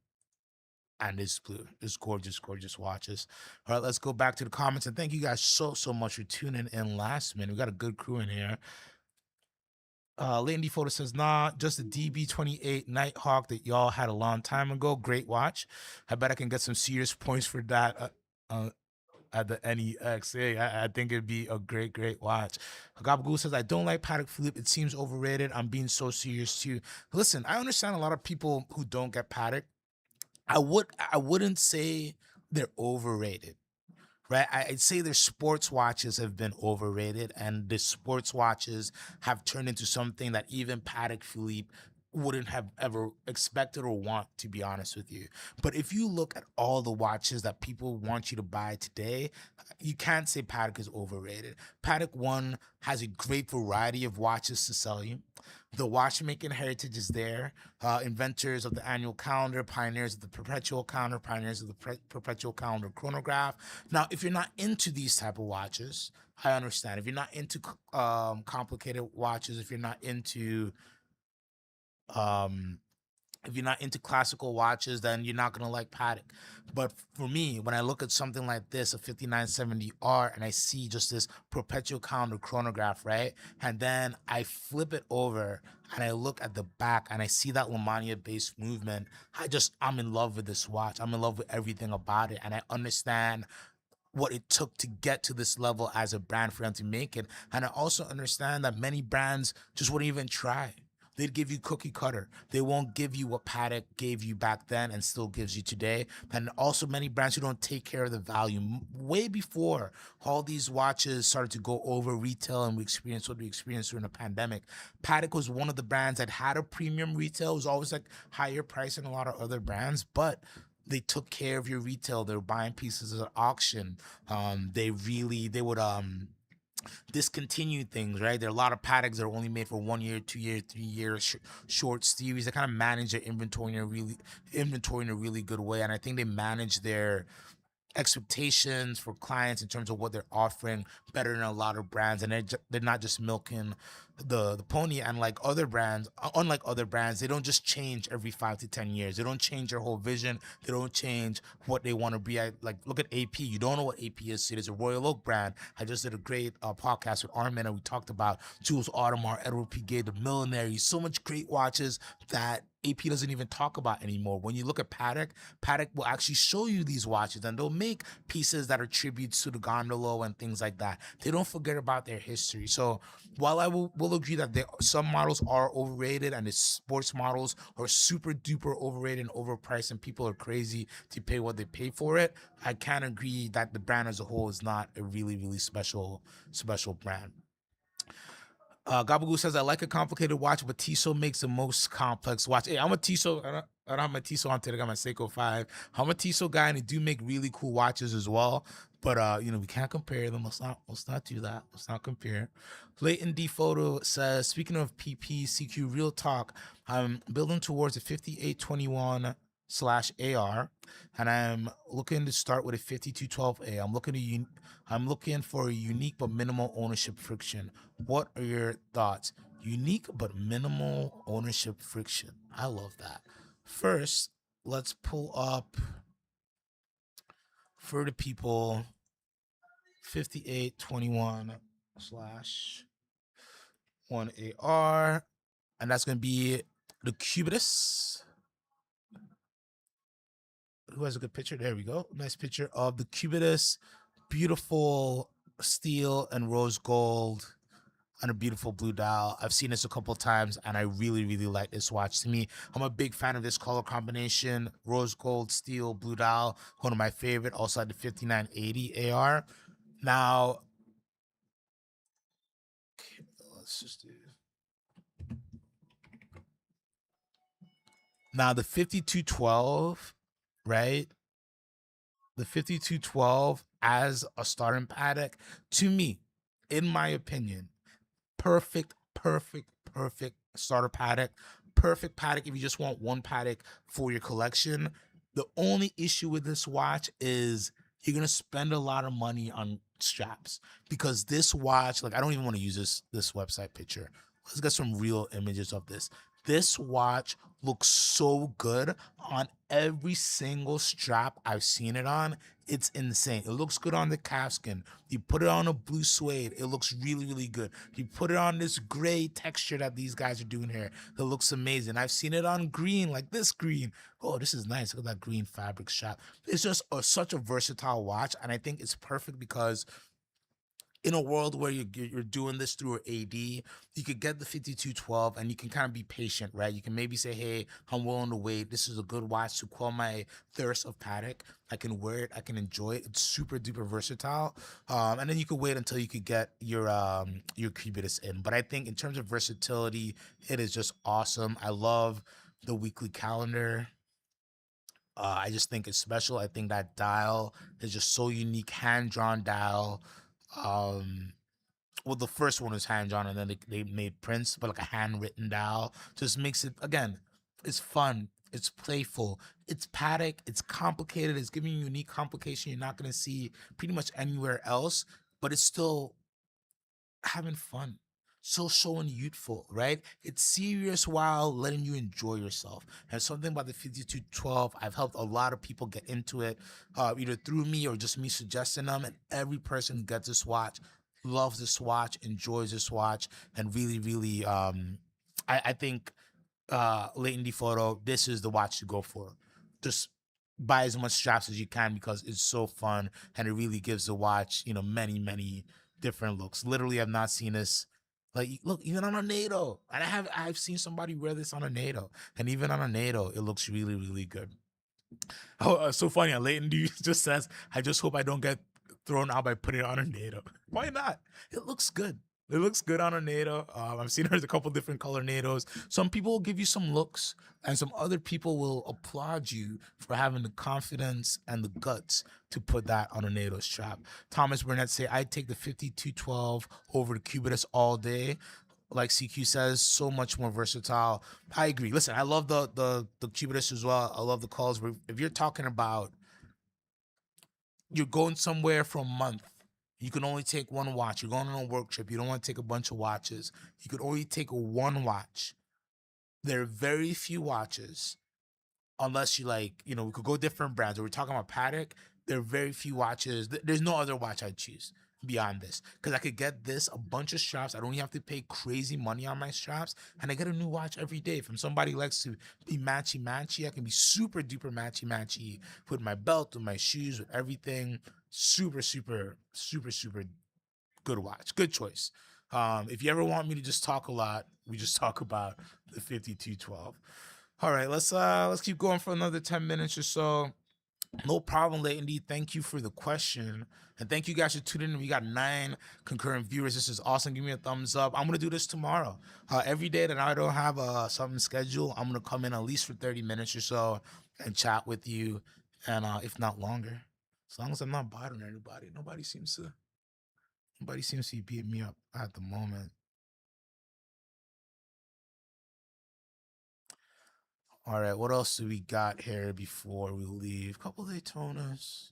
and this blue. It's gorgeous, gorgeous watches. All right, let's go back to the comments, and thank you guys so much for tuning in last minute. We got a good crew in here. Lady Photo says, nah, just a DB28 Nighthawk that y'all had a long time ago. Great watch. I bet I can get some serious points for that at the NEX. Hey, I think it'd be a great, great watch. Gabagool says, I don't like Patek Philippe. It seems overrated. I'm being so serious too. Listen, I understand a lot of people who don't get Patek. I wouldn't say they're overrated, right? I'd say their sports watches have been overrated, and the sports watches have turned into something that even Patek Philippe wouldn't have ever expected or want, to be honest with you. But if you look at all the watches that people want you to buy today, you can't say Patek is overrated. Patek One has a great variety of watches to sell you. The watchmaking heritage is there. Inventors of the annual calendar, pioneers of the perpetual calendar, pioneers of the perpetual calendar chronograph. Now, if you're not into these type of watches, I understand. If you're not into complicated watches, um, if you're not into classical watches, then you're not gonna like Patek. But for me, when I look at something like this, a 5970R, and I see just this perpetual calendar chronograph, right? And then I flip it over and I look at the back and I see that Lamania based movement. I'm in love with this watch. I'm in love with everything about it. And I understand what it took to get to this level as a brand for them to make it. And I also understand that many brands just wouldn't even try. They'd give you cookie cutter. They won't give you what Patek gave you back then and still gives you today. And also many brands who don't take care of the value. Way before all these watches started to go over retail and we experienced what we experienced during the pandemic, Patek was one of the brands that had a premium retail. It was always like higher price than a lot of other brands, but they took care of your retail. They were buying pieces at auction. They would discontinue things, right? There are a lot of Pateks that are only made for 1 year, 2 year, 3 year short series. They kind of manage their inventory in a really good way, and I think they manage their expectations for clients in terms of what they're offering better than a lot of brands, and they're not just milking the pony. And like other brands, unlike other brands, they don't just change every 5 to 10 years. They don't change their whole vision. They don't change what they want to be. Like look at AP. You don't know what AP is. It is a Royal Oak brand. I just did a great podcast with Armin, and we talked about Jules Audemars, Edward Piguet, the Millenary. So much great watches that AP doesn't even talk about anymore. When you look at Patek, Patek will actually show you these watches, and they'll make pieces that are tributes to the gondola and things like that. They don't forget about their history. So while I will agree that some models are overrated and the sports models are super duper overrated and overpriced and people are crazy to pay what they pay for it, I can agree that the brand as a whole is not a really, really special brand. Gabagoo says, I like a complicated watch, but Tissot makes the most complex watch. Hey, I'm a Tissot. I don't have my Tissot on today. I got my Seiko 5. I'm a Tissot guy, and they do make really cool watches as well. But we can't compare them. Let's not do that. Let's not compare. Leighton D Photo says, speaking of PP CQ Real Talk, I'm building towards a 5821 slash AR, and I'm looking to start with a 5212A. I'm looking for a unique but minimal ownership friction. What are your thoughts? Unique but minimal ownership friction. I love that. First, let's pull up for the people 5821 slash 1AR, and that's going to be the Cubitus. Who has a good picture? There we go. Nice picture of the Cubitus. Beautiful steel and rose gold on a beautiful blue dial. I've seen this a couple of times, and I really, really like this watch. To me, I'm a big fan of this color combination. Rose gold, steel, blue dial. One of my favorite. Also had the 5980 AR. Now, let's just do... Now, the 5212, right? The 5212 as a starting Patek, to me, in my opinion, perfect starter Patek. Perfect Patek if you just want one Patek for your collection. The only issue with this watch is you're gonna spend a lot of money on straps, because this watch, like, I don't even want to use this website picture. Let's get some real images of this. This watch looks so good on every single strap I've seen it on. It's insane. It looks good on the calfskin. You put it on a blue suede, it looks really, really good. You put it on this gray texture that these guys are doing here, it looks amazing. I've seen it on green, like this green. Oh, this is nice. Look at that green fabric strap. It's just such a versatile watch, and I think it's perfect because in a world where you're doing this through an AD, you could get the 5212 and you can kind of be patient, right? You can maybe say, hey, I'm willing to wait. This is a good watch to quell my thirst of Patek. I can wear it, I can enjoy it. It's super duper versatile. And then you could wait until you could get your Cubitus in. But I think in terms of versatility, it is just awesome. I love the weekly calendar. I just think it's special. I think that dial is just so unique, hand drawn dial. Um, well, the first one was hand drawn, and then they made prints, but like a handwritten dial just makes it again. It's fun. It's playful. It's Patek. It's complicated. It's giving you unique complication you're not gonna see pretty much anywhere else. But it's still having fun. So showing youthful, right? It's serious while letting you enjoy yourself. And something about the 5212, I've helped a lot of people get into it, either through me or just me suggesting them. And every person who gets this watch loves this watch, enjoys this watch, and really, really, I think Leighton D Photo, this is the watch to go for. Just buy as much straps as you can because it's so fun and it really gives the watch, many, many different looks. Literally, I've not seen this. Like, look, even on a NATO, and I've seen somebody wear this on a NATO, and even on a NATO, it looks really, really good. Oh, so funny. Leighton D just says, "I just hope I don't get thrown out by putting it on a NATO." Why not? It looks good. It looks good on a NATO. I've seen there's a couple different color NATOs. Some people will give you some looks, and some other people will applaud you for having the confidence and the guts to put that on a NATO strap. Thomas Burnett say, "I take the 5212 over the Cubitus all day." Like CQ says, so much more versatile. I agree. Listen, I love the Cubitus as well. I love the calls. If you're talking about you're going somewhere for a month, you can only take one watch. You're going on a work trip. You don't want to take a bunch of watches. You could only take one watch. There are very few watches, unless you like, we could go different brands. Or we're talking about Patek. There are very few watches. There's no other watch I'd choose beyond this because I could get this a bunch of straps. I don't even have to pay crazy money on my straps, and I get a new watch every day from somebody who likes to be matchy matchy. I can be super duper matchy matchy with my belt, with my shoes, with everything. Super super super super good watch. Good choice. If you ever want me to just talk a lot, we just talk about the 5212. All right, let's keep going for another 10 minutes or so. No problem, Leighton D. Thank you for the question. And thank you guys for tuning in. We got 9 concurrent viewers. This is awesome. Give me a thumbs up. I'm going to do this tomorrow. Every day that I don't have something scheduled, I'm going to come in at least for 30 minutes or so and chat with you. And if not longer, as long as I'm not bothering anybody, nobody seems to be beating me up at the moment. All right, what else do we got here before we leave? Couple Daytonas,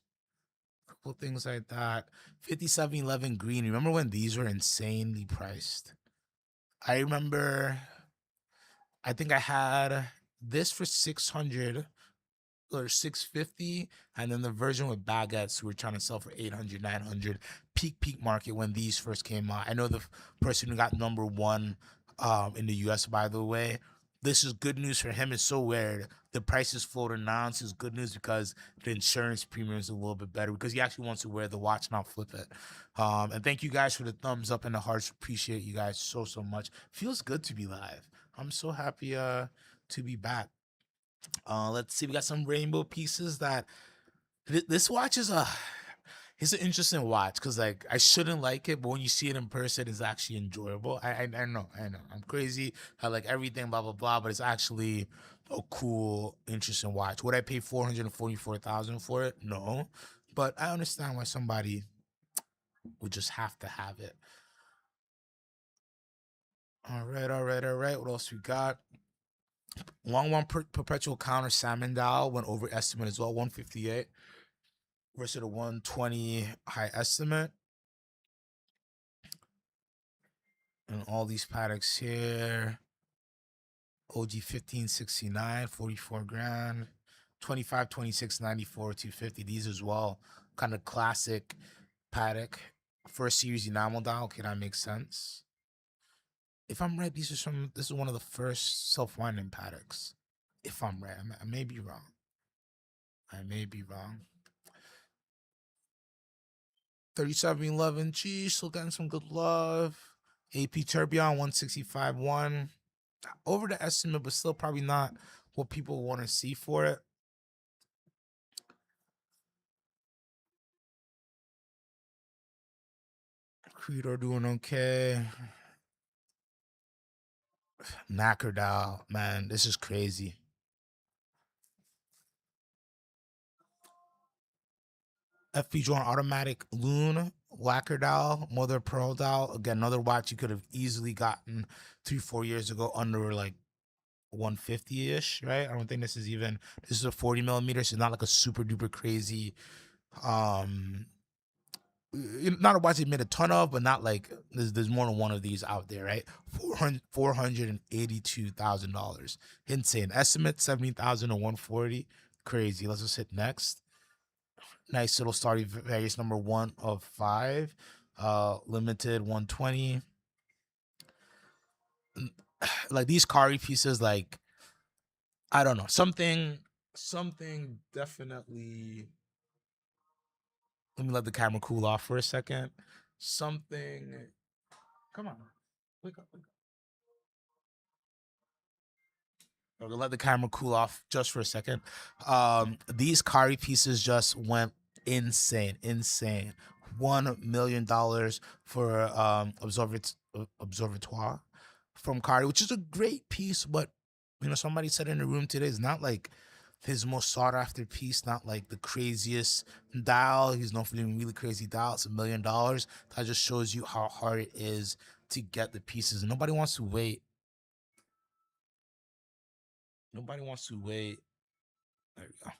couple things like that. 5711 green. Remember when these were insanely priced? I remember, I think I had this for 600 or 650, and then the version with baguettes we were trying to sell for 800, 900. Peak market when these first came out. I know the person who got number one in the US, by the way. This is good news for him. It's so weird. The price is floating now. This is good news because the insurance premium is a little bit better because he actually wants to wear the watch, not flip it. And thank you guys for the thumbs up and the hearts. Appreciate you guys so much. Feels good to be live. I'm so happy to be back. Let's see. We got some rainbow pieces that this watch is it's an interesting watch because like I shouldn't like it, but when you see it in person, it's actually enjoyable. I know I'm crazy. I like everything, blah blah blah, but it's actually a cool, interesting watch. Would I pay 444,000 for it? No, but I understand why somebody would just have to have it. All right. What else we got? Long one perpetual counter salmon dial went over estimate as well, 158 versus a 120 high estimate. And all these Pateks here. OG 1569, 44 grand. 25, 26, 94, 250. These as well. Kind of classic Patek. First series enamel dial. Okay, that makes sense. If I'm right, this is one of the first self-winding Pateks. If I'm right, I may be wrong. 3711 G, still getting some good love. AP Tourbillon 165.1. Over the estimate, but still probably not what people want to see for it. Creedor doing okay. Nackerdal, man, this is crazy. FP Jordan Automatic Loon, Wackerdal, Mother Pearl Doll. Again, another watch you could have easily gotten 3-4 years ago under like 150-ish, right? I don't think this is a 40 millimeter, so not like a super duper crazy not a watch they made a ton of, but not like there's more than one of these out there, right? $482,000. Insane. Estimate 70,000 to 140. Crazy. Let's just hit next. Nice little Stradivarius number 1 of 5. Limited 120. Like these Kari pieces, like I don't know. Something definitely. Let me let the camera cool off for a second. Something. Come on. Wake up. I'm gonna let the camera cool off just for a second. These Kari pieces just went insane. $1 million for Observatoire from Kari, which is a great piece, but somebody said in the room today, it's not like his most sought after piece, not like the craziest dial. He's known for doing really crazy dials. It's $1 million. That just shows you how hard it is to get the pieces. And nobody wants to wait. There we go.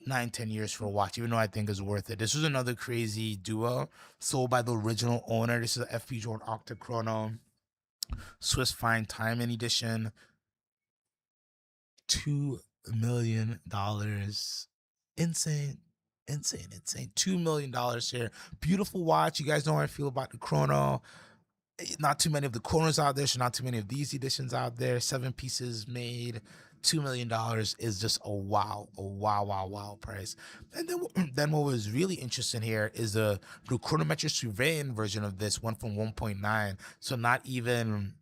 9-10 years for a watch, even though I think is worth it. This was another crazy duo sold by the original owner. This is a FP Jordan Octachrono Swiss Fine Timing Edition. $2 million. Insane. $2 million here. Beautiful watch. You guys know how I feel about the Chrono. Not too many of the Chronos out there, so not too many of these editions out there. 7 pieces made. $2 million is just a wow price. And then what was really interesting here is the Chronometric Surveillance version of this went from 1.9, so not even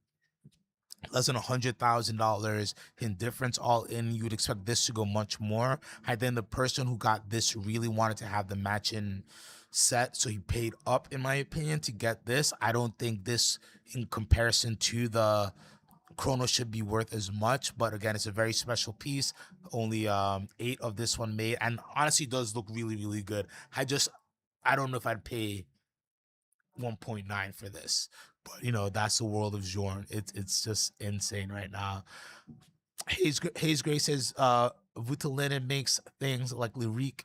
less than $100,000 in difference all in. You would expect this to go much more. I think the person who got this really wanted to have the matching set, so he paid up, in my opinion, to get this. I don't think this, in comparison to the Chrono, should be worth as much, but again, it's a very special piece. Only 8 of this one made, and honestly does look really good. I don't know if I'd pay 1.9 for this, but that's the world of Jorn. It's just insane right now. Hayes Gray says Vutalinen makes things like Lyrique.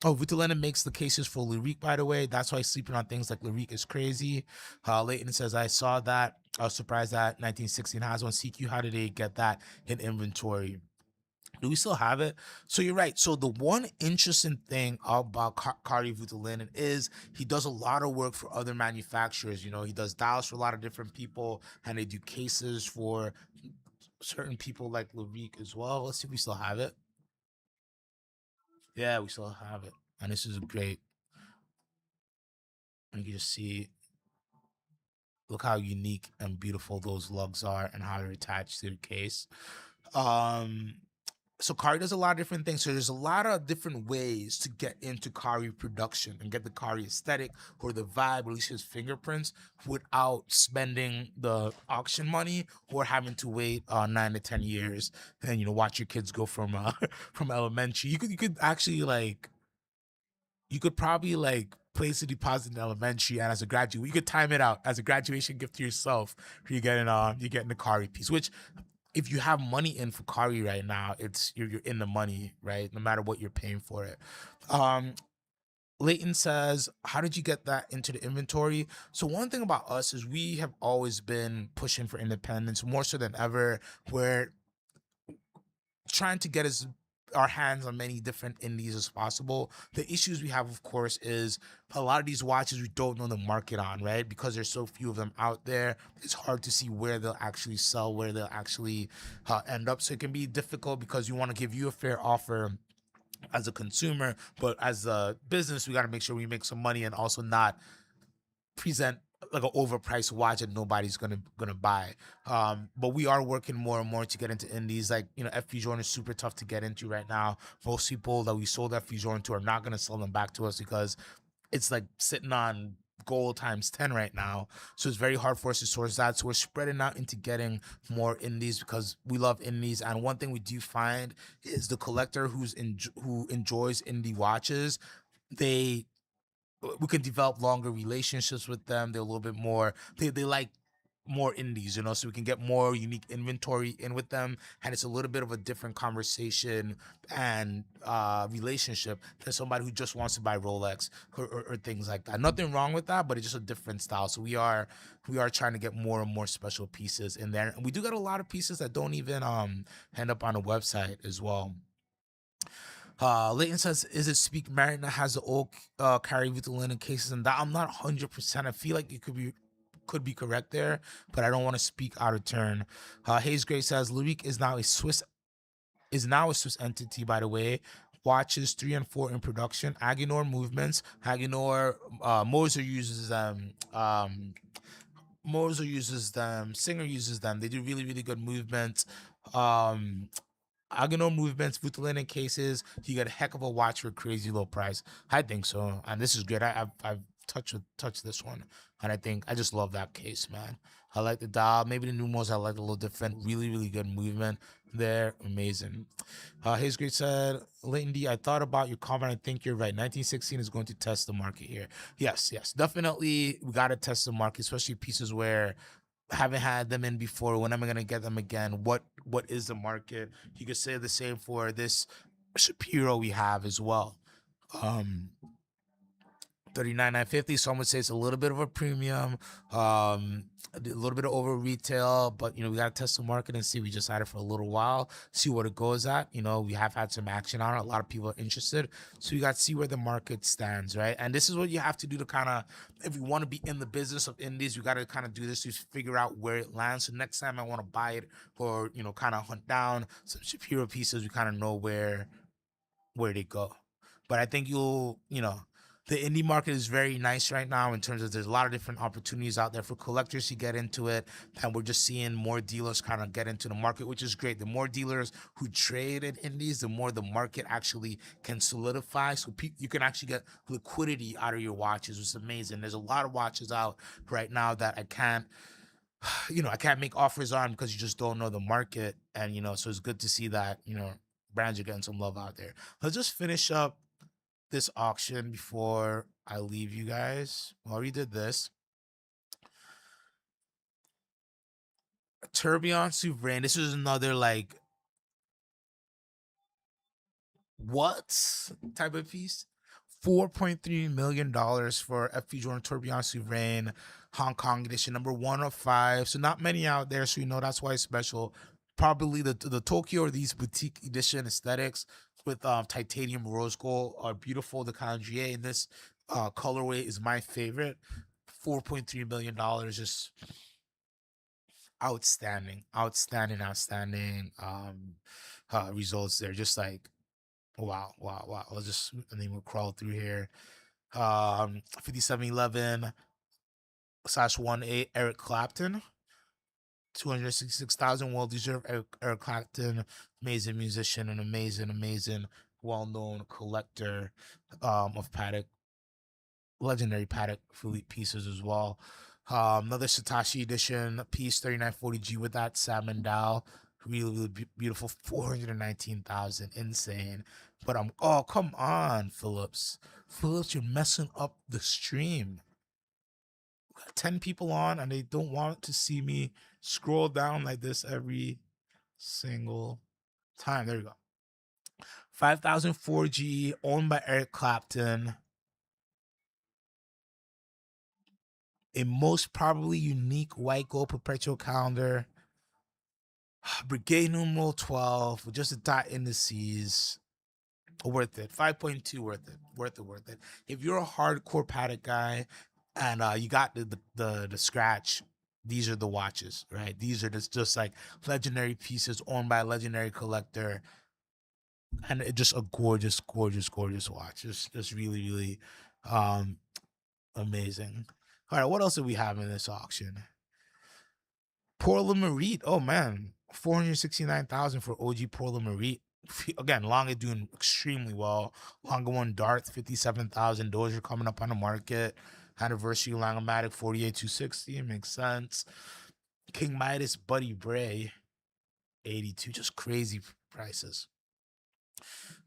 Oh, Vutalinen makes the cases for Lyrique, by the way. That's why sleeping on things like Lyrique is crazy. Leighton says, I saw that. I was surprised that 1916 has one. CQ, how did they get that in inventory? Do we still have it? So you're right. So the one interesting thing about Kari Vutalinen is he does a lot of work for other manufacturers. He does dials for a lot of different people, and they do cases for certain people like Lyrique as well. Let's see if we still have it. Yeah, we still have it. And this is great. You can just see, look how unique and beautiful those lugs are and how they're attached to the case. So Kari does a lot of different things. So there's a lot of different ways to get into Kari production and get the Kari aesthetic or the vibe, or at least his fingerprints, without spending the auction money or having to wait 9 to 10 years and watch your kids go from from elementary. You could actually you could probably place a deposit in elementary, and as a graduate, you could time it out as a graduation gift to yourself. You're getting the Kari piece, which, if you have money in for Kari right now, you're in the money, right? No matter what you're paying for it. Leighton says, how did you get that into the inventory? So one thing about us is we have always been pushing for independence, more so than ever. We're trying to get our hands on many different indies as possible. The issues we have, of course, is a lot of these watches we don't know the market on, right? Because there's so few of them out there, it's hard to see where they'll actually sell, where they'll actually end up. So it can be difficult because we want to give you a fair offer, as a consumer, but as a business, we got to make sure we make some money and also not present like an overpriced watch that nobody's gonna buy. But we are working more and more to get into indies. Like, FP Jordan is super tough to get into right now. Most people that we sold FP Jordan to are not gonna sell them back to us because it's like sitting on gold times 10 right now. So it's very hard for us to source that. So we're spreading out into getting more indies because we love indies. And one thing we do find is the collector who enjoys indie watches, they we can develop longer relationships with them. They're a little bit more, they like more indies, so we can get more unique inventory in with them. And it's a little bit of a different conversation and relationship than somebody who just wants to buy Rolex or things like that. Nothing wrong with that, but it's just a different style. So we are trying to get more and more special pieces in there. And we do get a lot of pieces that don't even end up on a website as well. Leighton says, "Is it Speak Martin that has the old carry with the linen cases?" And that I'm not 100%. I feel like it could be correct there, but I don't want to speak out of turn. Hayes Gray says, "Loic is now a Swiss entity, by the way. Watches 3 and 4 in production. Agenor movements. Agenor Moser uses them. Moser uses them. Singer uses them. They do really really good movements. Um, Agenor movements, Vutulinen cases. You get a heck of a watch for a crazy low price. I think so, and this is great. I've touched this one, and I think I just love that case, man. I like the dial. Maybe the Numos I like a little different. Really, really good movement there. Amazing. Hayes Great said, Leighton D, I thought about your comment. I think you're right. 1916 is going to test the market here. Yes, definitely. We got to test the market, especially pieces where haven't had them in before. When am I gonna get them again? What is the market? You could say the same for this Shapiro we have as well. Um 39,950. Some would say it's a little bit of a premium, a little bit of over retail, but we gotta test the market and see. We just had it for a little while, see what it goes at. We have had some action on it. A lot of people are interested, so you got to see where the market stands, right? And this is what you have to do to kind of, if you want to be in the business of indies, you got to kind of do this to figure out where it lands. So next time I want to buy it, or kind of hunt down some Shapiro pieces, we kind of know where they go. But I think the indie market is very nice right now in terms of there's a lot of different opportunities out there for collectors to get into it, and we're just seeing more dealers kind of get into the market, which is great. The more dealers who trade in indies, the more the market actually can solidify. So you can actually get liquidity out of your watches, which is amazing. There's a lot of watches out right now that I can't make offers on because you just don't know the market. And so it's good to see that brands are getting some love out there. Let's just finish up this auction before I leave you guys. We already did this. Tourbillon Souverain. This is another like what type of piece? $4.3 million for FP Jordan Tourbillon Souverain Hong Kong edition, number 105. So not many out there, so that's why it's special. Probably the Tokyo or these boutique edition aesthetics with titanium rose gold are beautiful. The Candrier in this colorway is my favorite. $4.3 million, just outstanding results there. Just like wow. Let's just, and then we'll crawl through here. 5711/18 Eric Clapton. 266,000. Well deserved. Eric Clapton, amazing musician and amazing, well-known collector of Patek, legendary Patek Philippe pieces as well. Another Satoshi edition piece, 3940G with that salmon dial. Really beautiful. 419,000. Insane. But oh, come on, Phillips. Phillips, you're messing up the stream. 10 people on and they don't want to see me scroll down like this every single time. There you go. 5004G, owned by Eric Clapton. A most probably unique white gold perpetual calendar. Brigade numeral 12 with just a dot indices. Worth it. 5.2, worth it. If you're a hardcore Patek guy and you got the scratch, these are the watches, right? These are just like legendary pieces owned by a legendary collector. and it just a gorgeous, gorgeous, gorgeous watch. Just really, really um amazing. All right, what else do we have in this auction? Porla Marie. Oh man, 469,000 for OG Porla Marie. Again, Longa doing extremely well. Longa one Darth, 57,000. Dozier coming up on the market. Anniversary Langomatic 48,260. Makes sense. King Midas Buddy Bray, 82. Just crazy prices.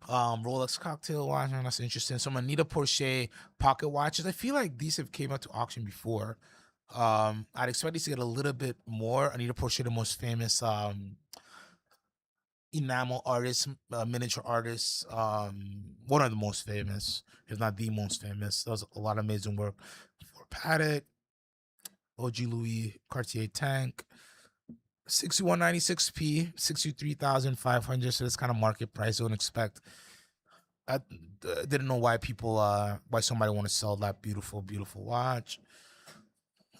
Rolex cocktail watch, man, that's interesting. Some Anita Porsche pocket watches. I feel like these have came out to auction before. I'd expect these to get a little bit more. Anita Porsche, the most famous enamel artist, miniature artist, one of the most famous, if not the most famous. Does a lot of amazing work for Patek, OG Louis Cartier tank. 6196p, 63,500. So that's kind of market price. Don't expect. I didn't know why people, why somebody want to sell that beautiful, beautiful watch.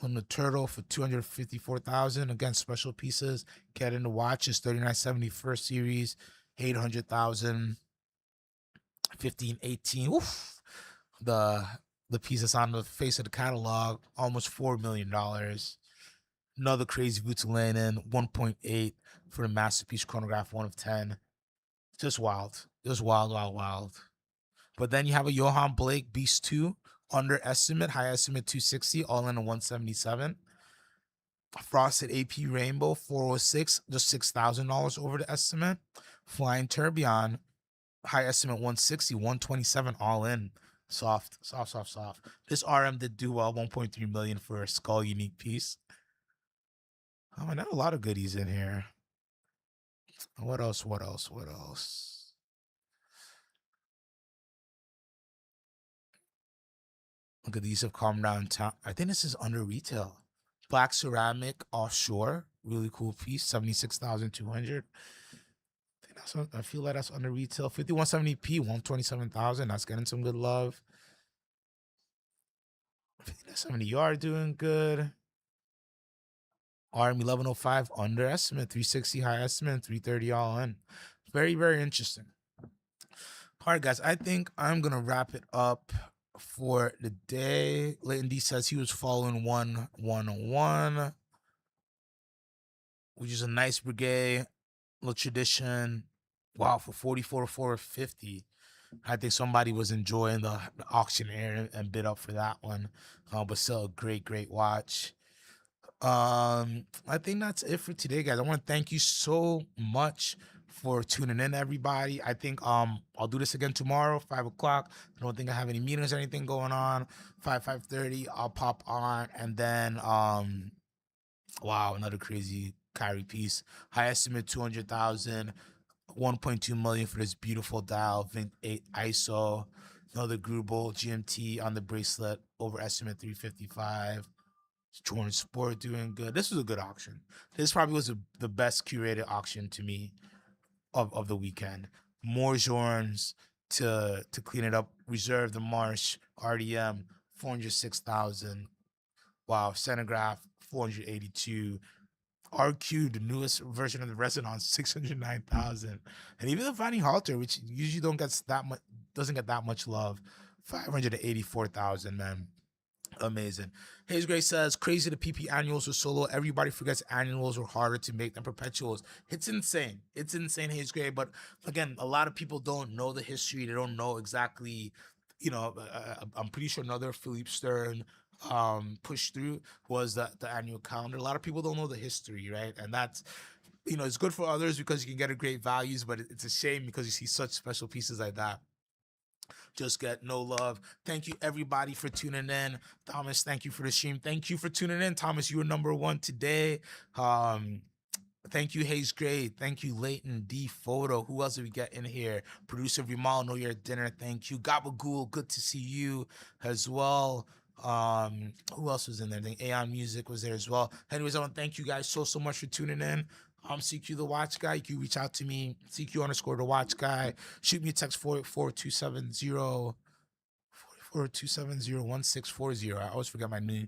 On the Turtle for 254,000. Again, special pieces. Get in the watches 3970 first series, 800,000. 1518. Oof. The piece that's on the face of the catalog, almost $4 million. Another crazy Vutulainen, 1.8 for the masterpiece chronograph, 1 of 10. Just wild. Just wild, wild, wild. But then you have a Johann Blake Beast 2, underestimate, high estimate 260, all in a 177. Frosted AP Rainbow 406, just $6,000 over the estimate. Flying Tourbillon, high estimate 160, 127, all in. Soft, soft, soft, soft. This RM did do well, 1.3 million for a skull unique piece. Oh, and there are a lot of goodies in here. What else? What else? What else? Look at these have come downtown. I think this is under retail. Black ceramic offshore, really cool piece, 76,200. I feel like that's under retail. 5170p, 127,000. That's getting some good love. 70 yard doing good. RM 1105 underestimate, 360 high estimate, 330 all in. Very, very interesting. All right, guys, I think I'm gonna wrap it up for the day. Leighton D says he was following 111, which is a nice brigade, little tradition. Wow, for 44 to 450. I think somebody was enjoying the auction air and bid up for that one. But still a great, great watch. I think that's it for today, guys. I want to thank you so much for tuning in, everybody. I think I'll do this again tomorrow, 5 o'clock. I don't think I have any meetings or anything going on. 5:30, I'll pop on, and then wow, another crazy Kyrie piece. High estimate 200,000, 1.2 million for this beautiful dial, Vint 8 ISO. Another Grubel GMT on the bracelet, overestimate 355. Jordan Sport doing good. This was a good auction. This probably was the best curated auction to me of the weekend. More Jordans to clean it up. Reserve the Marsh RDM 406,000. Wow, Centergraph 482. RQ, the newest version of the Resonance, 609,000. And even the Fanny Halter, which usually doesn't get that much love, 584,000, man. Amazing. Hayes Gray says, crazy the PP annuals were solo. Everybody forgets annuals were harder to make than perpetuals. It's insane. It's insane, Hayes Gray. But again, a lot of people don't know the history. They don't know exactly, I'm pretty sure another Philippe Stern push through was the annual calendar. A lot of people don't know the history, right? And that's, it's good for others because you can get a great values, but it's a shame because you see such special pieces like that just get no love. Thank you everybody for tuning in. Thomas, thank you for the stream. Thank you for tuning in. Thomas, you were number one today. Thank you, Hayes Gray. Thank you, Leighton D Photo. Who else did we get in here? Producer Vimal, know you're at dinner. Thank you. Gabagool, good to see you as well. Who else was in there? I think Aeon Music was there as well. Anyways, I want to thank you guys so much for tuning in. CQ the Watch Guy. You can reach out to me, CQ _ the Watch Guy. Shoot me a text 44270 or 270-1640. I always forget my new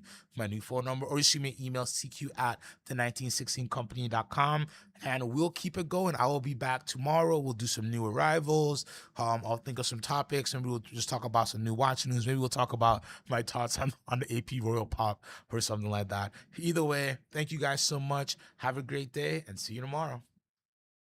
phone number. Or you shoot me an email, cq@the1916company.com, and we'll keep it going. I will be back tomorrow. We'll do some new arrivals. I'll think of some topics, and we'll just talk about some new watch news. Maybe we'll talk about my thoughts on the AP Royal Pop or something like that. Either way, thank you guys so much. Have a great day, and see you tomorrow.